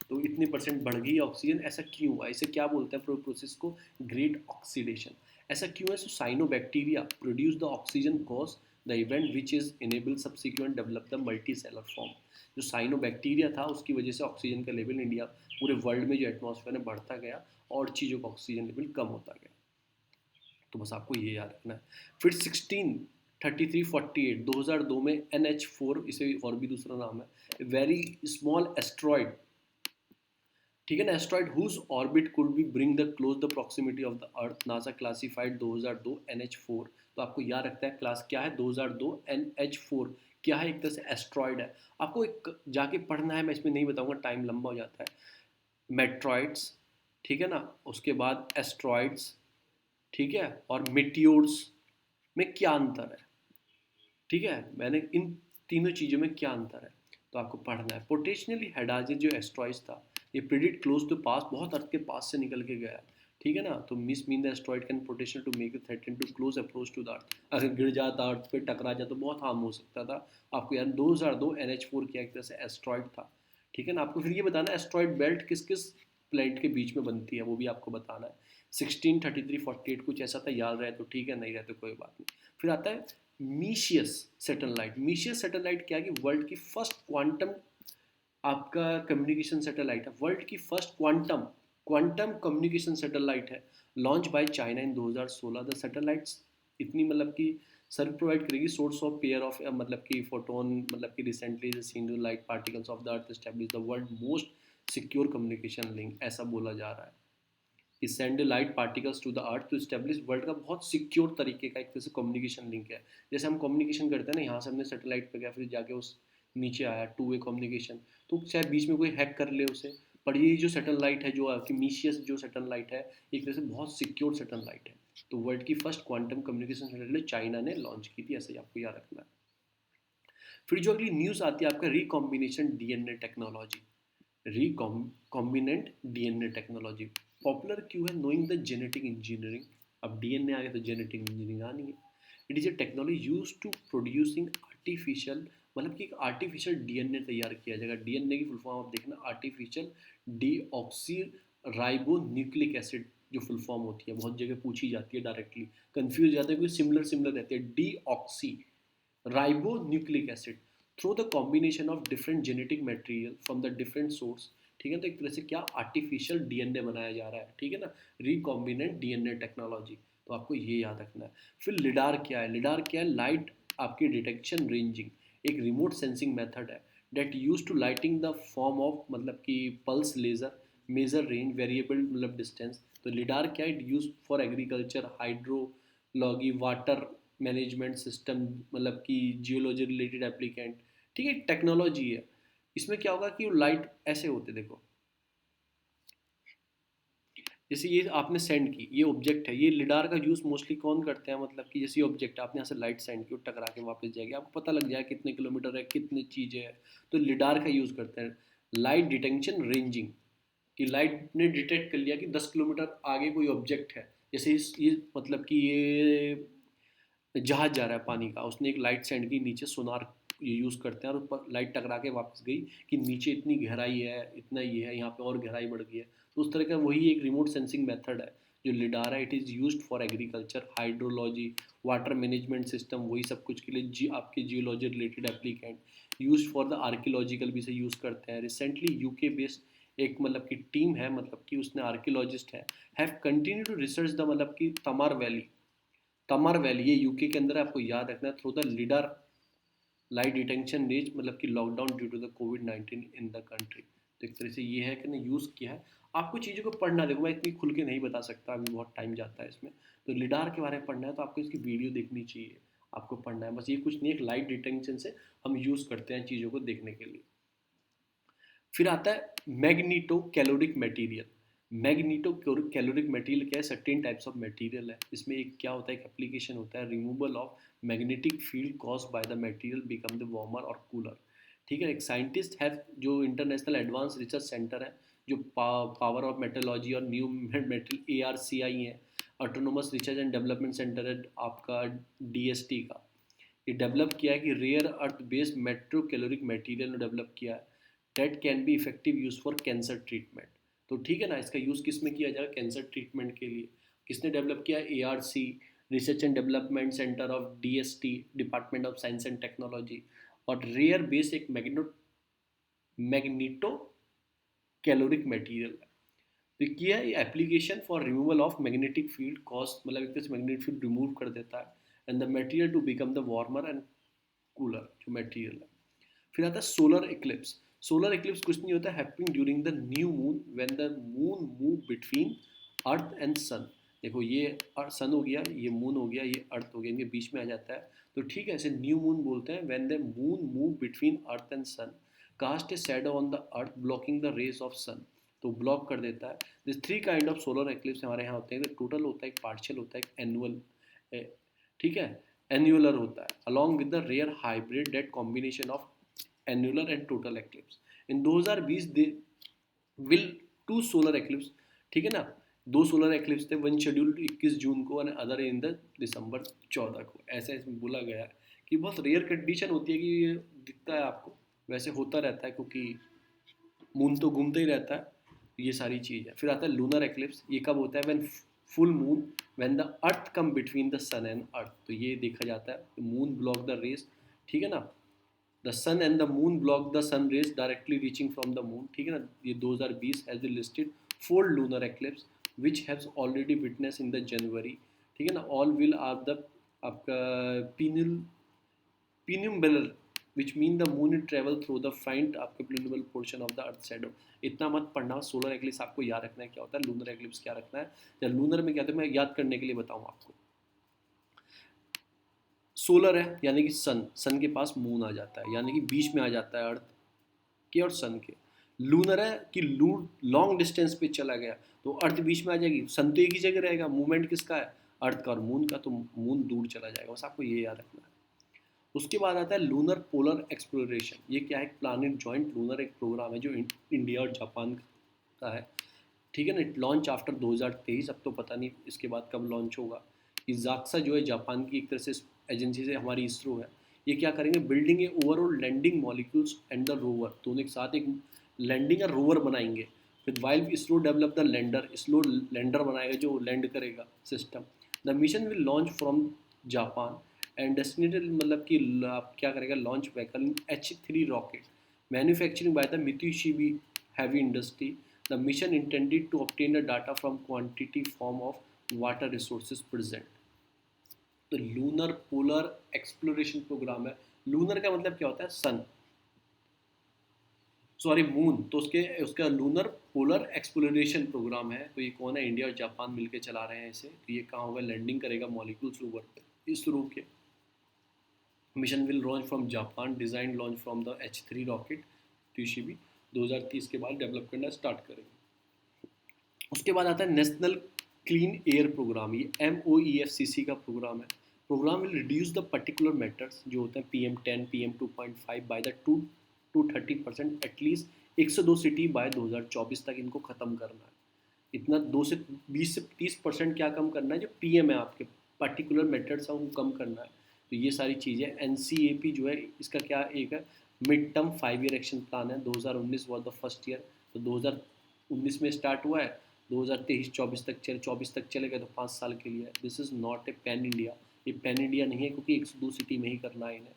तो इतने परसेंट बढ़ गई ऑक्सीजन, ऐसा क्यों हुआ, इसे क्या बोलते हैं प्रोसेस को, ग्रेट ऑक्सीडेशन। ऐसा क्यों है, so cyanobacteria produce the oxygen cause the event which is enable subsequent develop the multi cellular form. जो साइनोबैक्टीरिया था उसकी वजह से ऑक्सीजन का लेवल इंडिया पूरे वर्ल्ड में जो एटमॉस्फेयर में बढ़ता गया, और चीज़ों का ऑक्सीजन लेवल कम होता गया। तो बस आपको ये याद रखना है। फिर 1633-48 2002 में NH4, इसे और भी दूसरा नाम है, वेरी स्मॉल एस्ट्रॉइड, ठीक है ना, asteroid whose orbit could be bring the close the proximity of the earth, NASA classified 2002 NH4। तो आपको याद रखता है क्लास क्या है, 2002 NH4 क्या है, एक तरह से एस्ट्रॉइड है। आपको एक जाके पढ़ना है, मैं इसमें नहीं बताऊंगा, टाइम लंबा हो जाता है। मेट्रॉइड्स, ठीक है ना, उसके बाद एस्ट्रॉइड्स, ठीक है, और मिटियोर्स में क्या अंतर है, ठीक है, मैंने इन तीनों चीज़ों में क्या अंतर है तो आपको पढ़ना है। पोटेंशियली हेडाजिस जो एस्ट्रॉइड्स था, ये प्रिडिक्ट क्लोज टू पास, बहुत अर्थ के पास से निकल के गया, ठीक है ना। तो miss mean the asteroid can potential to make threaten to close approach to the earth, अगर गिर जाता अर्थ पे टकरा जाता तो बहुत हार्म हो सकता था। आपको यार 2002 NH4 की एक तरह से एस्ट्रॉइड था, ठीक है ना। आपको फिर ये बताना है एस्ट्रॉइड बेल्ट किस किस प्लेनेट के बीच में बनती है, वो भी आपको बताना है। 1633-48 कुछ ऐसा था, याद रहे तो ठीक है, नहीं रहे तो कोई बात नहीं। फिर आता है मीशियस सैटेलाइट। मीशियस सैटेलाइट क्या है, कि वर्ल्ड की फर्स्ट क्वांटम आपका कम्युनिकेशन सैटेलाइट है, वर्ल्ड की first quantum quantum communication satellite है, launch by China in 2016। The satellites इतनी मतलब कि सर्व प्रोवाइड करेगी सोर्स ऑफ पेयर ऑफ, मतलब कि फोटोन, मतलब कि recently seen light particles of the earth establish the world most secure communication link, ऐसा बोला जा रहा है। इस send light particles to the earth to establish world का बहुत सिक्योर तरीके का एक तरह से कम्युनिकेशन लिंक है। जैसे हम कम्युनिकेशन करते हैं ना, यहाँ से हमने सैटेलाइट पे गया, फिर जाके उस नीचे आया 2 वे कम्युनिकेशन, तो शायद बीच में कोई हैक कर ले उसे, पर ये जो सैटेलाइट है, जो आपकी मीशियस जो सैटेलाइट है, एक तरह से बहुत सिक्योर सैटेलाइट है। तो वर्ल्ड की first quantum communication satellite China ने लॉन्च की थी, ऐसे ही आपको याद रखना है। फिर जो अगली न्यूज़ आती है आपका recombination DNA technology, recombinant DNA technology popular क्यों है, नोइंग द जेनेटिक इंजीनियरिंग। अब DNA आ गया तो जेनेटिक इंजीनियरिंग आनी है। It is a technology use to producing artificial, मतलब कि एक आर्टिफिशियल DNA तैयार किया जाएगा। DNA की फुल फॉर्म आप देखना, artificial deoxy ribo nucleic acid, जो फुल फॉर्म होती है बहुत जगह पूछी जाती है, डायरेक्टली कंफ्यूज जाते हैं, क्योंकि सिमिलर सिमिलर रहते हैं। Deoxy ribonucleic acid through the combination of different genetic material from the different source, ठीक है। तो एक तरह से क्या आर्टिफिशियल डीएनए बनाया जा रहा है, ठीक है ना, रिकॉम्बिनेंट डीएनए टेक्नोलॉजी। तो आपको ये याद रखना है। फिर लिडार क्या है? लिडार क्या है? लाइट आपकी डिटेक्शन रेंजिंग, एक रिमोट सेंसिंग मेथड है that use to lighting the form of मतलब कि pulse laser, measure range variable मतलब डिस्टेंस। तो लिडार क्या है? Use for agriculture, hydrology, water management system, मतलब कि जियोलॉजी रिलेटेड एप्लीकेंट। ठीक है, टेक्नोलॉजी है। इसमें क्या होगा कि लाइट ऐसे होते, देखो जैसे ये आपने सेंड की, ये ऑब्जेक्ट है, ये लिडार का यूज़ मोस्टली कौन करते हैं, मतलब कि जैसे ये ऑब्जेक्ट आपने यहाँ से लाइट सेंड की, वो टकरा के वापस जाएगी, आपको पता लग जाए कितने किलोमीटर है, कितनी चीज़ें है। तो लिडार का यूज़ करते हैं। लाइट डिटेक्शन रेंजिंग, कि लाइट ने डिटेक्ट कर लिया कि 10 किलोमीटर आगे कोई ऑब्जेक्ट है। जैसे ये मतलब कि ये जहाज जा रहा है पानी का, उसने एक लाइट सेंड की नीचे, सोनार ये यूज़ करते हैं, और ऊपर लाइट टकरा के वापस गई कि नीचे इतनी गहराई है, इतना ये है, यहाँ पे और गहराई बढ़ गई है। तो उस तरह का वही एक रिमोट सेंसिंग मेथड है जो लिडार है। It is used for agriculture, hydrology, water management system, वही सब कुछ के लिए आपके geology related applicant. Use for the archaeological भी से यूज़ करते हैं। रिसेंटली यूके बेस्ड एक मतलब की टीम है, मतलब कि उसने आर्कियोलॉजिस्ट है, have continue to research the मतलब कि तमर वैली, ये यूके के अंदर है, आपको याद रखना है, through the leader light detention range, मतलब कि लॉकडाउन ड्यू टू द कोविड-19 इन द कंट्री। तो एक तरह से ये है कि ना यूज़ किया है। आपको चीज़ों को पढ़ना, देखो मैं इतनी खुल के नहीं बता सकता, अभी बहुत टाइम जाता है इसमें। तो लिडार के बारे में पढ़ना है तो आपको इसकी वीडियो देखनी चाहिए, आपको पढ़ना है बस, ये कुछ नहीं, एक लाइट डिटेंशन से हम यूज़ करते हैं चीज़ों को देखने के लिए। फिर आता है magneto caloric material. Magneto caloric material क्या है? सर्टेन टाइप्स ऑफ मटेरियल है। इसमें एक क्या होता है, एक एप्लीकेशन होता है, removal of magnetic field caused by the material become the warmer और कूलर। ठीक है, एक साइंटिस्ट है जो इंटरनेशनल एडवांस रिसर्च सेंटर है, जो पावर ऑफ मेटोलॉजी और न्यू मेटल ARCI है, autonomous research and development centre है आपका DST का। ये डेवलप किया है कि rare earth based metro caloric material develop किया है, that can be effective use for cancer treatment. तो ठीक है ना, इसका यूज़ किस में किया जाएगा? कैंसर ट्रीटमेंट के लिए। किसने डेवलप किया? ARC, research and development centre of DST, department of science and technology. और रेयर बेस एक मैग्नीटो कैलोरिक मटेरियल है। तो किया है application for removal of magnetic field cost, मतलब एक तरह से मैग्नेटिक फील्ड रिमूव कर देता है, and the material to become the warmer and cooler जो मटेरियल है। फिर आता है सोलर इक्लिप्स। सोलर इक्लिप्स कुछ नहीं होता, happening during the new moon when the moon move between earth and sun. देखो ये सन हो गया, ये मून हो गया, ये अर्थ हो गया, इनके बीच में आ जाता है। तो ठीक है, ऐसे न्यू मून बोलते हैं when the moon move between earth and sun, cast a shadow on the earth blocking the rays of sun. तो ब्लॉक कर देता है। This 3 kind of solar eclipse हमारे यहाँ होते हैं। टोटल होता है, एक पार्शियल होता है, एक एनुअल, ठीक है, एन्यूलर होता है, along with the rare hybrid date combination of annular and total eclipse। In 2020 they will 2 solar eclipse, ठीक है ना, 2 सोलर एक्लिप्स थे, वन शेड्यूल्ड 21 जून को, और अदर इन द दिसंबर 14 को। ऐसा इसमें बोला गया है कि बहुत रेयर कंडीशन होती है कि ये दिखता है आपको, वैसे होता रहता है क्योंकि मून तो घूमता ही रहता है। ये सारी चीज़ है। फिर आता है लूनर एक्लिप्स। ये कब होता है? When full moon, when the earth come between the sun and earth. तो ये देखा जाता है, मून ब्लॉक द रेस, ठीक है ना, the sun and the moon block the sun rays directly reaching from the moon, ठीक है ना। ये 2020 has been listed 4 lunar eclipse which has already witness in the जनवरी, ठीक है ना। ऑल विल आर द आपका penumbral which mean the moon travel through the find आपके penumbral portion of the earth shadow. इतना मत पढ़ना, सोलर एक्लिप्स आपको याद रखना है क्या होता है, लूनर एक्लिप्स क्या रखना है, या लूनर में क्या होता है, मैं याद करने के लिए बताऊँ आपको। सोलर है यानी कि सन के पास मून आ जाता है, यानी कि बीच में आ जाता है अर्थ के और सन के। लूनर है कि लॉन्ग डिस्टेंस पे चला गया, तो अर्थ बीच में आ जाएगी, सन तो एक ही जगह रहेगा, मूवमेंट किसका है? अर्थ का और मून का, तो मून दूर चला जाएगा, बस आपको ये याद रखना है। उसके बाद आता है लूनर पोलर एक्सप्लोरेशन। ये क्या है? प्लानिट जॉइंट लूनर एक प्रोग्राम है जो इंडिया और जापान का है, ठीक है ना। इट लॉन्च आफ्टर 2023, अब तो पता नहीं इसके बाद कब लॉन्च होगा। इजाक्सा जो है जापान की एक तरह से एजेंसी से, हमारी इसरो है, ये क्या करेंगे? Building a overall landing molecules and the rover, दोनों एक साथ एक लैंडिंग और रोवर बनाएंगे। फिर while ISRO develop the lander, ISRO lander बनाएगा जो लैंड करेगा system. The mission will launch from Japan and destinated, मतलब कि आप क्या करेगा, launch vehicle H3 rocket manufacturing by the Mitsubishi heavy industry. The mission intended to obtain the data from quantity form of water resources present. तो lunar polar exploration programme है. Lunar का मतलब क्या होता है? सन, सॉरी मून. तो उसके उसका लूनर पोलर एक्सप्लोरेशन प्रोग्राम है. तो ये कौन है? इंडिया और जापान मिलकर चला रहे हैं इसे. तो ये कहाँ होगा? लैंडिंग करेगा मॉलिक्यूल्स रोवर पे, इसरो के. Mission will launch from Japan, design launch from the H3 rocket. तो ये भी 2030 के बाद डेवलप करना स्टार्ट करेंगे. उसके बाद आता है नेशनल क्लीन एयर प्रोग्राम. ये MOEFCC का प्रोग्राम है. Programme will reduce the particular matters जो होते हैं PM10, PM2.5 by the 2 to 30% at least 102 city by 2024 तक इनको ख़त्म करना है. इतना 20 से 30% क्या कम करना है? जो PM है आपके पर्टिकुलर मैटर्स है उनको कम करना है. तो ये सारी चीज़ें NCAP जो है इसका क्या एक है mid term 5 year action plan है. 2019 वॉज द फर्स्ट ईयर. तो 2019 में स्टार्ट हुआ है, 2023-24 तक 24 तक चलेगा. तो 5 साल के लिए. This is not a pan India. ये पैन इंडिया नहीं है क्योंकि 102 सिटी में ही करना है इन्हें,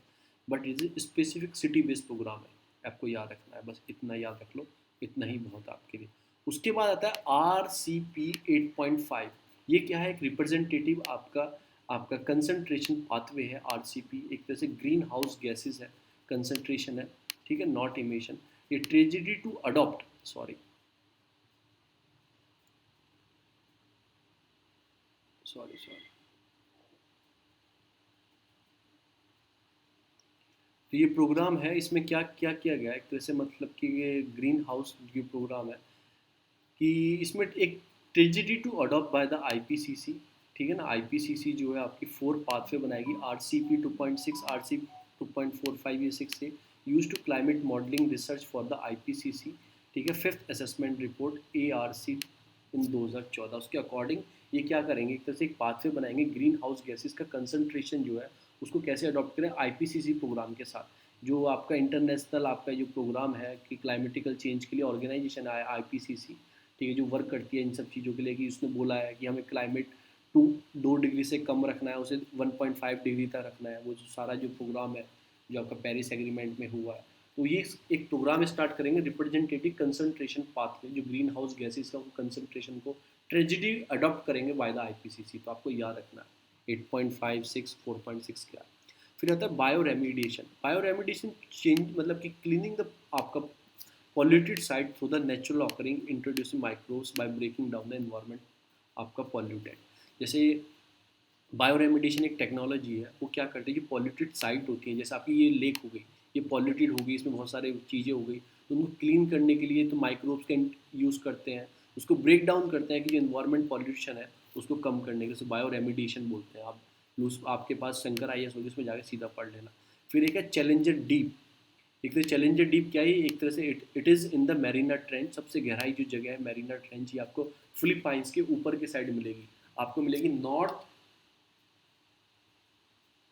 but is specific city based programme है. आपको याद रखना है, बस इतना याद रख लो, इतना ही बहुत आपके लिए. उसके बाद आता है RCP 8.5. ये क्या है? एक रिप्रेजेंटेटिव आपका आपका कंसंट्रेशन पाथवे है. RCP एक तरह से ग्रीन हाउस गैसेज है, कंसंट्रेशन है, ठीक है, नॉट इमिशन. ये ट्रेजेडी to adopt, sorry sorry sorry तो ये प्रोग्राम है. इसमें क्या क्या किया गया है? एक तरह से मतलब कि ये ग्रीन हाउस ये प्रोग्राम है कि इसमें एक ट्रेजिडी to adopt by the IPCC. ठीक है ना. IPCC जो है आपकी 4 पाथवे बनाएगी. RCP 2.6, RCP 2.45, ये 6 है. Use to climate modelling research for the IPCC. ठीक है. 5th असेसमेंट रिपोर्ट ARC इन 2014. उसके अकॉर्डिंग ये क्या करेंगे? एक तरह से एक पाथवे बनाएंगे ग्रीन हाउस गैसेस का कंसनट्रेशन जो है उसको कैसे अडॉप्ट करें IPCC प्रोग्राम के साथ. जो आपका इंटरनेशनल आपका जो प्रोग्राम है कि क्लाइमेटिकल चेंज के लिए ऑर्गेनाइजेशन है IPCC, ठीक है, जो वर्क करती है इन सब चीज़ों के लिए, कि उसने बोला है कि हमें क्लाइमेट 2 डिग्री से कम रखना है, उसे 1.5 डिग्री तक रखना है. वो जो सारा जो प्रोग्राम है जो आपका पेरिस एग्रीमेंट में हुआ है. तो ये एक प्रोग्राम स्टार्ट करेंगे रिप्रेजेंटेटिव कंसंट्रेशन पाथवे, जो ग्रीन हाउस गैसेज का कंसंट्रेशन को ट्रेजिडी अडॉप्ट करेंगे बाय द IPCC. तो आपको याद रखना है 8.5, 6, 4.6 क्या. फिर आता है bio remediation. Bio remediation change मतलब कि क्लीनिंग द आपका polluted site through the natural occurring introducing microbes by breaking down the environment आपका polluted. जैसे बायो रेमिडिएशन एक टेक्नोलॉजी है. वो क्या करते हैं? जो पॉल्यूटेड साइट होती है, जैसे आपकी ये लेक हो गई, ये पॉल्यूटेड हो गई, इसमें बहुत सारे चीज़ें हो गई, तो उनको क्लीन करने के लिए तो माइक्रोब्स का यूज़ करते हैं, उसको ब्रेक डाउन करते हैं कि जो इन्वायरमेंट पॉल्यूशन है उसको कम करने के लिए बायो रेमिडिएशन बोलते हैं. आप आपके पास शंकर IAS होगी, उसमें जाकर सीधा पढ़ लेना. फिर एक है चैलेंजर डीप. एक तरह चैलेंजर डीप क्या है? एक तरह से it is in the Mariana trench. सबसे गहराई जो जगह है मैरीना ट्रेंच, ये आपको फिलीपाइंस के ऊपर के साइड मिलेगी. आपको मिलेगी नॉर्थ,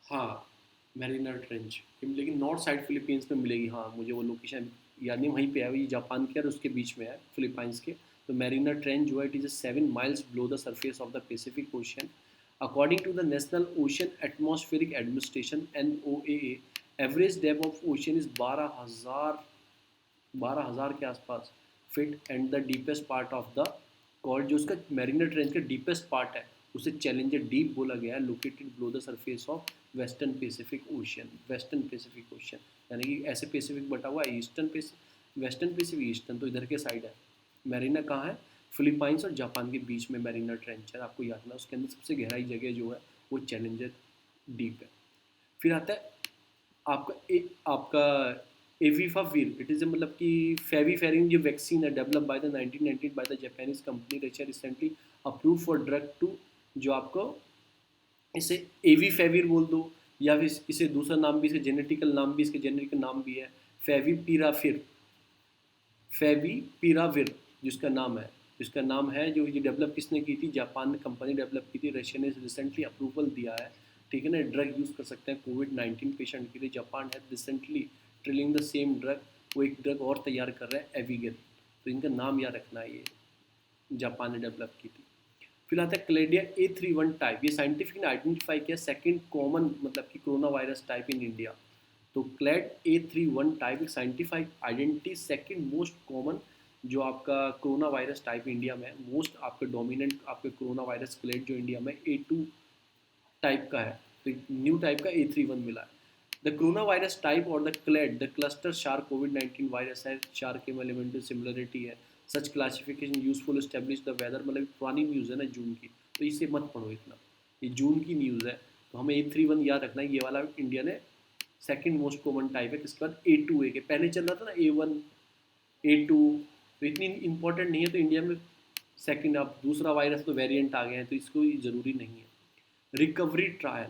हाँ, मैरीना ट्रेंच ये मिलेगी नॉर्थ साइड फिलीपींस में मिलेगी. हाँ, मुझे वो लोकेशन याद नहीं, वहीं पे है, वही जापान के और उसके बीच में है फिलीपाइंस के. तो मैरीना ट्रेंच जो है it is 7 miles below the surface of the Pacific ocean. According to the national ocean atmospheric administration NOAA, average depth of ocean is 12,000 के आसपास feet. And the deepest part of the called, जो उसका Mariana trench का deepest part है उसे Challenger deep बोला गया है, located below the surface of western Pacific ocean. Western Pacific ocean यानी कि ऐसे पैसिफिक बटा हुआ है, ईस्टर्न वेस्टर्न पैसिफिक, ईस्टर्न तो इधर के साइड है. मैरीना कहाँ है? फिलीपाइंस और जापान के बीच में मैरीना ट्रेंच है. आपको याद रखना उसके अंदर सबसे गहराई जगह जो है वो चैलेंजर डीप है. फिर आता है आपका एविफाविर. इट इज़ मतलब कि फेविफेरिन जो वैक्सीन है develop by the 1919 by the Japanese company Russia recently approve for drug to, जो आपको इसे एविफेविर बोल दो या फिर इसे दूसरा नाम भी, इसके जेनेटिकल नाम भी, इसके जेनेरिक नाम भी है फेविपिराफिर. फेविपिराविर जिसका नाम है जो ये डेवलप किसने की थी? जापान ने कंपनी डेवलप की थी. रशिया ने रिसेंटली अप्रूवल दिया है, ठीक है ना. ड्रग यूज़ कर सकते हैं COVID-19 पेशेंट के लिए. जापान है recently trilling the same drug. वो एक ड्रग और तैयार कर रहा है एविगन. तो इनका नाम याद रखना है, ये जापान ने डेवलप की थी. फिर आता है क्लेडिया A31 टाइप. ये साइंटिफिक ने आइडेंटिफाई किया सेकंड कॉमन मतलब कि corona virus type in India. तो क्लेड A31 टाइप एक scientific identity second most common जो आपका कोरोना वायरस टाइप इंडिया में मोस्ट आपका डोमिनेंट आपका कोरोना वायरस क्लेड जो इंडिया में A2 टाइप का है, तो न्यू टाइप का A31 मिला है। द कोरोना वायरस टाइप और the clade the cluster SARS कोविड-19 वायरस है, शार के एलिमेंटल सिमिलरिटी है, such classification useful establish the whether, मतलब पुरानी न्यूज़ है ना जून की, तो इसे मत पढ़ो इतना, ये जून की न्यूज़ है। तो हमें A31 याद रखना है, ये वाला इंडिया ने सेकंड मोस्ट कॉमन टाइप है, किसके बाद A2 के पहले चल रहा था ना A1 A2, तो इतनी इंपॉर्टेंट नहीं है, तो इंडिया में सेकंड, अब दूसरा वायरस तो वेरिएंट आ गए हैं, तो इसको ज़रूरी नहीं है। रिकवरी ट्रायल,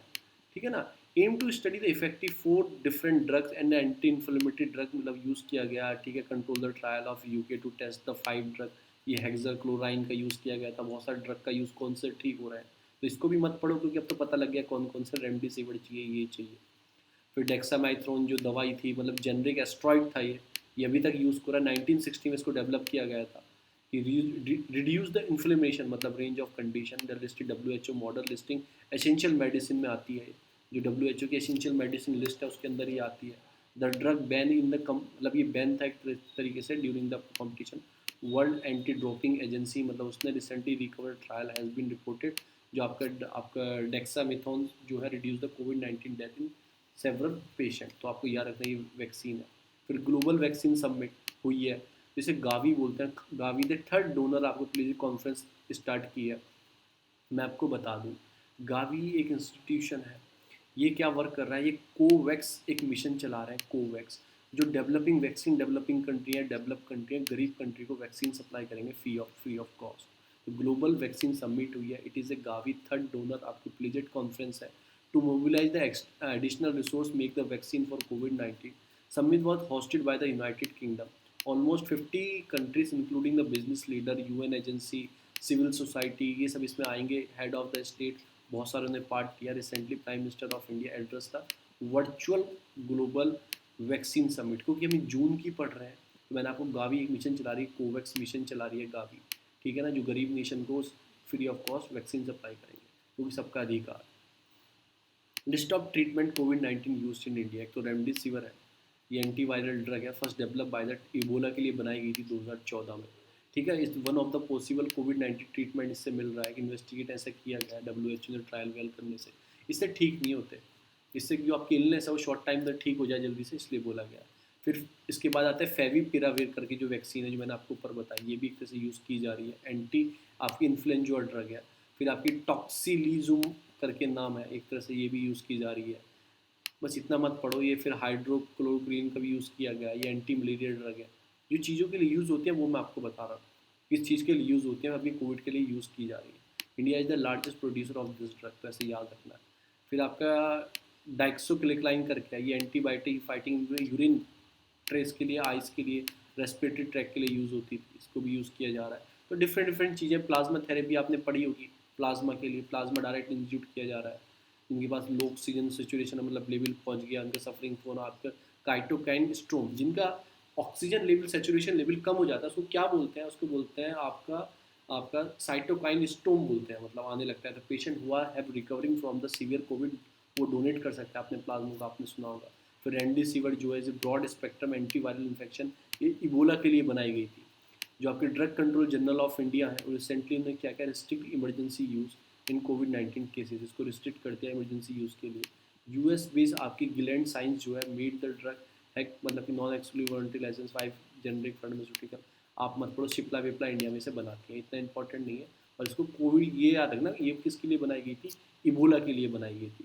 ठीक है ना, aim to study the effective 4 different drugs and anti inflammatory drug, मतलब यूज़ किया गया, ठीक है, control the trial of UK to test the 5 drug, ये हेक्साक्लोराइन का यूज़ किया गया था, बहुत सारे ड्रग का यूज़ कौन से ठीक हो रहा है, तो इसको भी मत पढ़ो, क्योंकि अब तो पता लग गया कौन कौन से रेमडेसिविर चाहिए, ये चाहिए। फिर डेक्सामेथ्रोन जो दवाई थी, मतलब जेनरिक एस्ट्रॉइड था, ये अभी तक यूज़ हो रहा है, 1960 में इसको डेवलप किया गया था कि रिड्यूस द इन्फ्लेमेशन, मतलब range of condition, the listed WHO model listing essential medicine में आती है, जो WHO की एसेंशियल मेडिसिन लिस्ट है उसके अंदर ही आती है। The drug ban in the मतलब ये बैन था एक तरीके से during the competition. World anti doping agency, मतलब उसने recently recover trial has been reported, जो आपका आपका डेक्सामेथोन जो है रिड्यूस द कोविड-19 डेथ इन सेवरल पेशेंट, तो आपको याद रखना ये वैक्सीन है। फिर ग्लोबल वैक्सीन सबमिट हुई है, जिसे गावी बोलते हैं, गावी ने थर्ड डोनर आपको प्लीज कॉन्फ्रेंस स्टार्ट की है। मैं आपको बता दूं, गावी एक इंस्टीट्यूशन है, ये क्या वर्क कर रहा है, ये कोवैक्स एक मिशन चला रहा है, कोवैक्स, जो डेवलपिंग वैक्सीन, डेवलपिंग कंट्री है, डेवलप कंट्री है, गरीब कंट्री को वैक्सीन सप्लाई करेंगे फ्री ऑफ कॉस्ट। तो ग्लोबल वैक्सीन सबमिट हुई है, it is a Gavi third donor, आपकी प्लीजेड कॉन्फ्रेंस है to mobilise the additional resource make the vaccine for COVID. Summit was hosted by the United Kingdom. Almost 50 countries including the business leader, UN agency, civil society, ये सब इसमें आएंगे, head of the state, बहुत सारों ने part किया। Recently prime minister of India address था virtual global vaccine summit, क्योंकि हम जून की पढ़ रहे हैं, तो मैंने आपको गावी एक मिशन चला रही है, कोवैक्स मिशन चला रही है गावी, ठीक है ना, जो गरीब नेशन को free of cost vaccine supply करेंगे, क्योंकि सबका अधिकार। List of treatment covid used in India, एक तो रेमडेसिविर है, ये एंटीवायरल ड्रग है, first develop by the Ebola के लिए बनाई गई थी 2014 में, ठीक है। इस one of the possible covid treatment इससे मिल रहा है कि इन्वेस्टिगेट ऐसा किया गया है WHO ने ट्रायल वेल करने से, इससे ठीक नहीं होते, इससे जो आपकी इलनेस है वो शॉर्ट टाइम तक ठीक हो जाए जल्दी से, इसलिए बोला गया। फिर इसके बाद आता है फेविपिराविर करके जो वैक्सीन है, जो मैंने आपको ऊपर बताई, ये भी एक तरह से यूज़ की जा रही है, एंटी आपकी इन्फ्लुएंजा ड्रग है। फिर आपकी टॉक्सिलिजुम करके नाम है, एक तरह से ये भी यूज़ की जा रही है, बस इतना मत पढ़ो ये। फिर हाइड्रोक्लोरोक्वीन का भी यूज़ किया गया, ये एंटी मलेरिया ड्रग है। जो चीज़ों के लिए यूज़ होती है वो मैं आपको बता रहा हूँ, किस चीज़ के लिए यूज़ होती है, अभी कोविड के लिए यूज़ की जा रही है। India is the largest producer of this drug, तो ऐसे याद रखना है। फिर आपका डाइक्सोक्लिक्लाइन करके है, ये एंटीबायोटिक फाइटिंग यूरिन ट्रेस के लिए, आइस के लिए, रेस्पिरेटरी ट्रैक के लिए यूज़ होती थी, इसको भी यूज़ किया जा रहा है। तो डिफरेंट डिफरेंट चीज़ें, प्लाज्मा थेरेपी आपने पढ़ी होगी, प्लाज्मा के लिए प्लाज्मा डायरेक्ट इंज्यूट किया जा रहा है, जिनके पास लो ऑक्सीजन सिचुएशन मतलब लेवल पहुंच गया, उनका सफरिंग फोन, आपका काइटोकाइन स्ट्रोम, जिनका ऑक्सीजन लेवल सेचुरेशन लेवल कम हो जाता है, उसको क्या बोलते हैं, उसको बोलते हैं आपका आपका साइटोकाइन स्टोम बोलते हैं, मतलब आने लगता है। तो पेशेंट हुआ have recovering from the severe Covid, वो डोनेट कर सकता है अपने प्लाज्मा का, आपने सुना होगा। फिर रेमडेसिविर जो है ब्रॉड स्पेक्ट्रम एंटीवायरल इन्फेक्शन, ये इबोला के लिए बनाई गई थी। जो आपके drug control general of India है, और रिसेंटली उन्होंने क्या क्या restrict emergency use in covid cases, इसको रिस्ट्रिक्ट कर दिया इमरजेंसी यूज़ के लिए। US बेस्ड आपकी गिलैंड साइंस जो है मेड द ड्रग हैक, मतलब कि non exclusive warranty licence 5 generic pharmaceutical, आप मत पढ़ो, शिप्ला विप्ला इंडिया में से बनाती है, इतना इंपॉर्टेंट नहीं है। और इसको कोविड, ये याद रखना, ये किसके लिए बनाई गई थी, इबोला के लिए बनाई गई थी।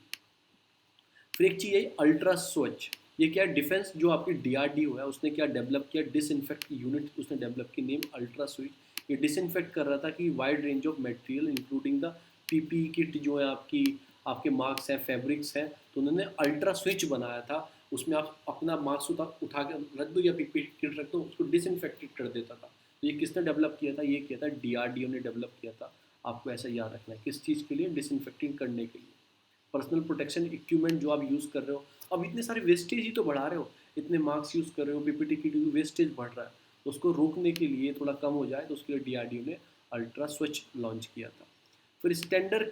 फिर एक चीज़ है अल्ट्रा स्वच्छ, ये क्या है, डिफेंस जो आपकी DRDO है उसने क्या डेवलप किया, डिसइंफेक्ट यूनिट उसने डेवलप की, नेम अल्ट्रा स्विच। ये डिसइंफेक्ट कर रहा था कि wide range of material including the PPE kit जो है आपकी, आपके मास्क हैं, फैब्रिक्स हैं, तो उन्होंने अल्ट्रा स्विच बनाया था, उसमें आप अपना मास्क उठा के रख दो या PPE किट रख दो, उसको डिसइंफेक्टेड कर देता था। तो ये किसने डेवलप किया था, ये किया था DRDO ने डेवलप किया था। आपको ऐसा याद रखना है, किस चीज़ के लिए, डिसइंफेक्टिंग करने के लिए। पर्सनल प्रोटेक्शन इक्विपमेंट जो आप यूज़ कर रहे हो, अब इतने सारे वेस्टेज ही तो बढ़ा रहे हो, इतने मार्क्स यूज़ कर रहे हो, PPT किट वेस्टेज बढ़ रहा है, तो उसको रोकने के लिए, थोड़ा कम हो जाए, तो उसके लिए DRDO ने अल्ट्रा स्वच्छ लॉन्च किया था। फिर standard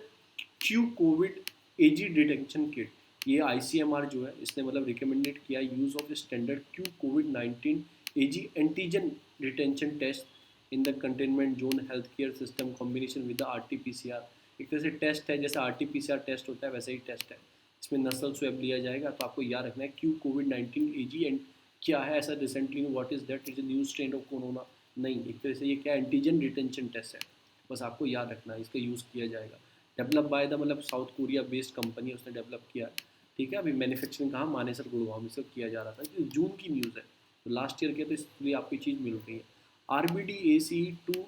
Q Covid AG detection kit, ये ICMR जो है इसने मतलब रिकमेंडेड किया use of standard Q covid AG antigen retention test in the containment zone health care system combination with the RT-PCR। एक तरह से टेस्ट है, जैसा RT-PCR टेस्ट होता है वैसा ही टेस्ट है। इसमें नसल स्वैब लिया जाएगा। तो आपको याद रखना है क्यों कोविड-19 AG एंड क्या है ऐसा recently, what is that, is a new strain of corona. नहीं, एक तरह से ये क्या एंटीजन रिटेंशन टेस्ट है, बस आपको याद रखना है, इसका यूज़ किया जाएगा। डेवलप बाय द मतलब साउथ कोरिया बेस्ड कंपनी उसने डेवलप किया है। ठीक है, अभी मैन्युफैक्चरिंग कहाँ, मानेसर गुड़गांव में इसका किया जा रहा था। कि जून की न्यूज़ है, तो लास्ट ईयर के, तो इसलिए आपकी चीज़ मिल रही है। RBD-ACE2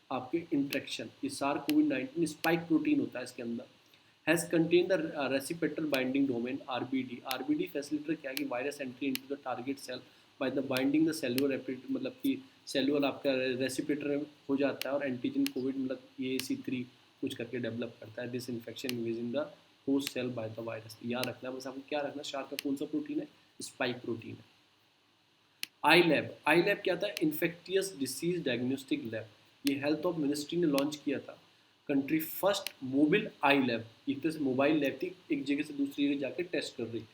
आपके इंट्रैक्शन, ये सार कोविड-19 स्पाइक प्रोटीन होता है इसके अंदर, has contain the receptor binding domain RBD। RBD facilitate क्या है कि virus entry into the target cell by the binding the cellular rapid, मतलब कि सेलुलर आपका रेसिपेटर हो जाता है और एंटीजन कोविड मतलब AAC3 कुछ करके डेवलप करता है। This infection which in the host cell by the virus. याद रखना है, बस आपको क्या रखना, शार्क का कौन सा प्रोटीन है, स्पाइक प्रोटीन है। आई लैब क्या था, इन्फेक्टियस डिसीज डायग्नोस्टिक लैब। ये हेल्थ ऑफ मिनिस्ट्री ने लॉन्च किया था, कंट्री फर्स्ट मोबाइल आई लैब। एक तरह से मोबाइल लैब थी, एक जगह से दूसरी जगह जाकर टेस्ट कर रही थी।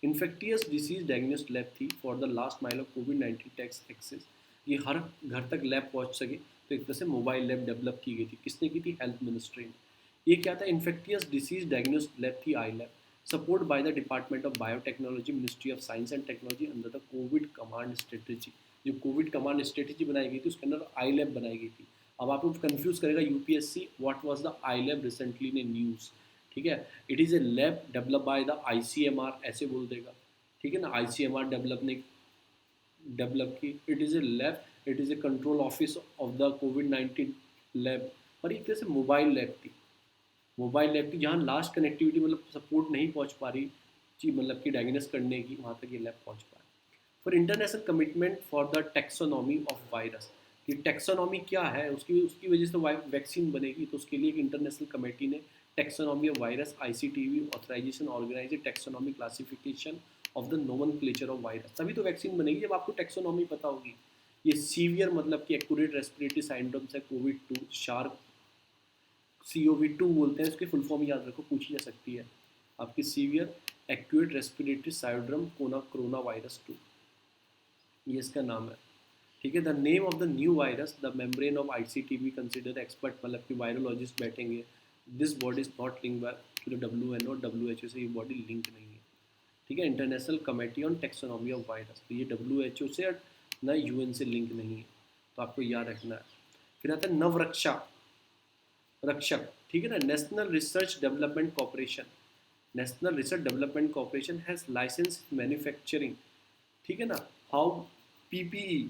इन्फेक्टियस डिसीज डायग्नोस्ट लैब थी for the last mile of COVID test access. ये हर घर तक लैब पहुंच सके, तो एक तरह से मोबाइल लैब डेवलप की गई थी। किसने की थी, हेल्थ मिनिस्ट्री ने। ये क्या था, इन्फेक्टियस डिसीज डायग्नोस्ट लैब थी i lab, support by the department of biotechnology, ministry of science and technology under the COVID command strategy. जो कोविड कमांड स्ट्रेटेजी बनाई गई थी उसके अंदर आई लैब बनाई गई थी। अब आपको कंफ्यूज करेगा UPSC, what was the I lab recently in news. ठीक है, it is A lab develop by the ICMR, ऐसे बोल देगा। ठीक है ना, ICMR डेवलप ने डेवलप की। It is A lab, it is A control office of the covid lab. और एक तरह से मोबाइल लैब थी, मोबाइल लैब की जहाँ लास्ट कनेक्टिविटी मतलब सपोर्ट नहीं पहुँच पा रही जी, मतलब कि डायग्नोस करने की, वहाँ तक ये लैब पहुँच पा रही। For international commitment for the taxonomy of virus, कि टेक्सोनॉमी क्या है, उसकी उसकी वजह से वैक्सीन बनेगी, तो उसके लिए एक इंटरनेशनल कमेटी ने taxonomy of virus ICTV authorisation organise taxonomy classification of the nomenclature of virus. तभी तो वैक्सीन बनेगी जब आपको टेक्सोनॉमी पता होगी। ये सीवियर मतलब कि एक्यूरेट रेस्पिरेटरी सिंड्रोम्स है, कोविड 2 शार्क, COV2 बोलते हैं, इसकी फुल फॉर्म याद रखो, पूछी जा सकती है आपकी, severe acute respiratory syndrome corona virus 2, ये इसका नाम है। ठीक है, the name of the new virus, the membrane of ICTV consider expert, मतलब कि वायरोलॉजिस्ट बैठेंगे। This body is not link to the WHO, WHO से ये बॉडी लिंक नहीं है। ठीक है, international committee on taxonomy of virus, तो ये WHO से ना UN से लिंक नहीं है, तो आपको याद रखना है। फिर आता है नवरक्षा रक्षक। ठीक है ना, national research development corporation, national research development corporation has licence manufacturing. ठीक है ना, how PPE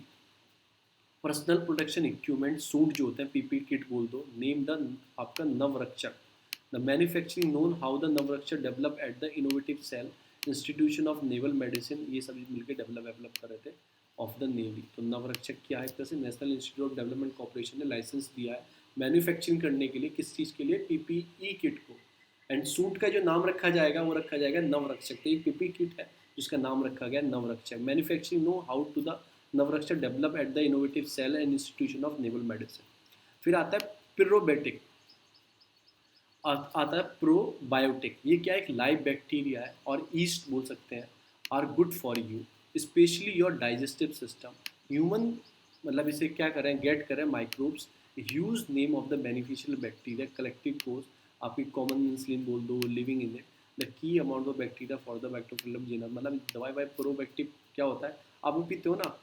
personal protection equipment suit जो होते हैं, PPE किट बोल दो, नेम द आपका Navrakshak. The manufacturing known how the Navrakshak develop at the innovative cell institution of naval medicine, ये सभी मिलकर डेवलप कर रहे थे ऑफ द नेवी। तो नवरक्षक क्या है, एक तरह से national institute of development corporation ने लाइसेंस दिया है मैन्युफैक्चरिंग करने के लिए, किस चीज़ के लिए, PPE किट को। एंड सूट का जो नाम रखा जाएगा वो रखा जाएगा नवरक्षक। तो ये PPE किट है जिसका नाम रखा गया Navrakshak. Manufacturing know how to the Navrakshak develop at the innovative cell and institution of naval medicine. फिर आता है प्रोबायोटिक, आता है प्रोबायोटिक। ये क्या है, एक लाइव बैक्टीरिया है और ईस्ट बोल सकते हैं, are good for you especially your digestive system. Human मतलब इसे क्या करें, गेट करें microbes, huge name of the beneficial bacteria, collective course आपकी कॉमन इंसुलिन बोल दो, living in it, the key amount of bacteria for the bactophilum genus. मतलब दवाई बाई प्रोबैक्टिव क्या होता है, आप वो पीते हो ना,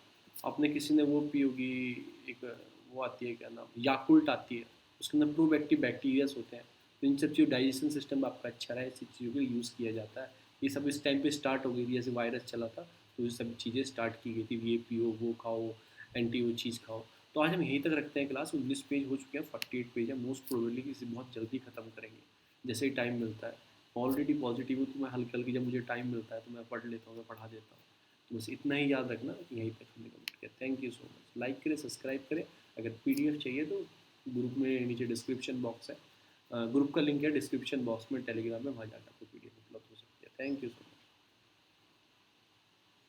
आपने किसी ने वो पी होगी, एक वो आती है क्या नाम, याकुल्ट आती है, उसके अंदर प्रोबैक्टिव बैक्टीरियाज होते हैं। तो इन सब चीज़ों डाइजेशन सिस्टम आपका अच्छा रहे, ऐसी चीज़ों को यूज़ किया जाता है। ये सब इस टाइम पे स्टार्ट हो गई थी, जैसे वायरस चला था तो ये सब चीज़ें स्टार्ट की गई थी, ये पियो, वो खाओ, एंटी वो चीज़ खाओ। तो आज हम यहीं तक रखते हैं क्लास, 19 पेज हो चुके हैं, 48 पेज है, मोस्ट प्रोबेबली इसे बहुत जल्दी ख़त्म करेंगे जैसे ही टाइम मिलता है। ऑलरेडी पॉजिटिव हूँ तो मैं हल्की हल्की जब मुझे टाइम मिलता है तो मैं पढ़ लेता हूँ, मैं पढ़ा देता हूँ। तो बस इतना ही याद रखना, यहीं तक हमने कम्प्लीट किया। Thank you so much. Like करें, सब्सक्राइब करें। अगर PDF चाहिए तो ग्रुप में नीचे डिस्क्रिप्शन बॉक्स है, ग्रुप का लिंक है डिस्क्रिप्शन बॉक्स में टेलीग्राम में, वहाँ जाकर आपको PDF उपलब्ध हो सकती है। Thank you so much.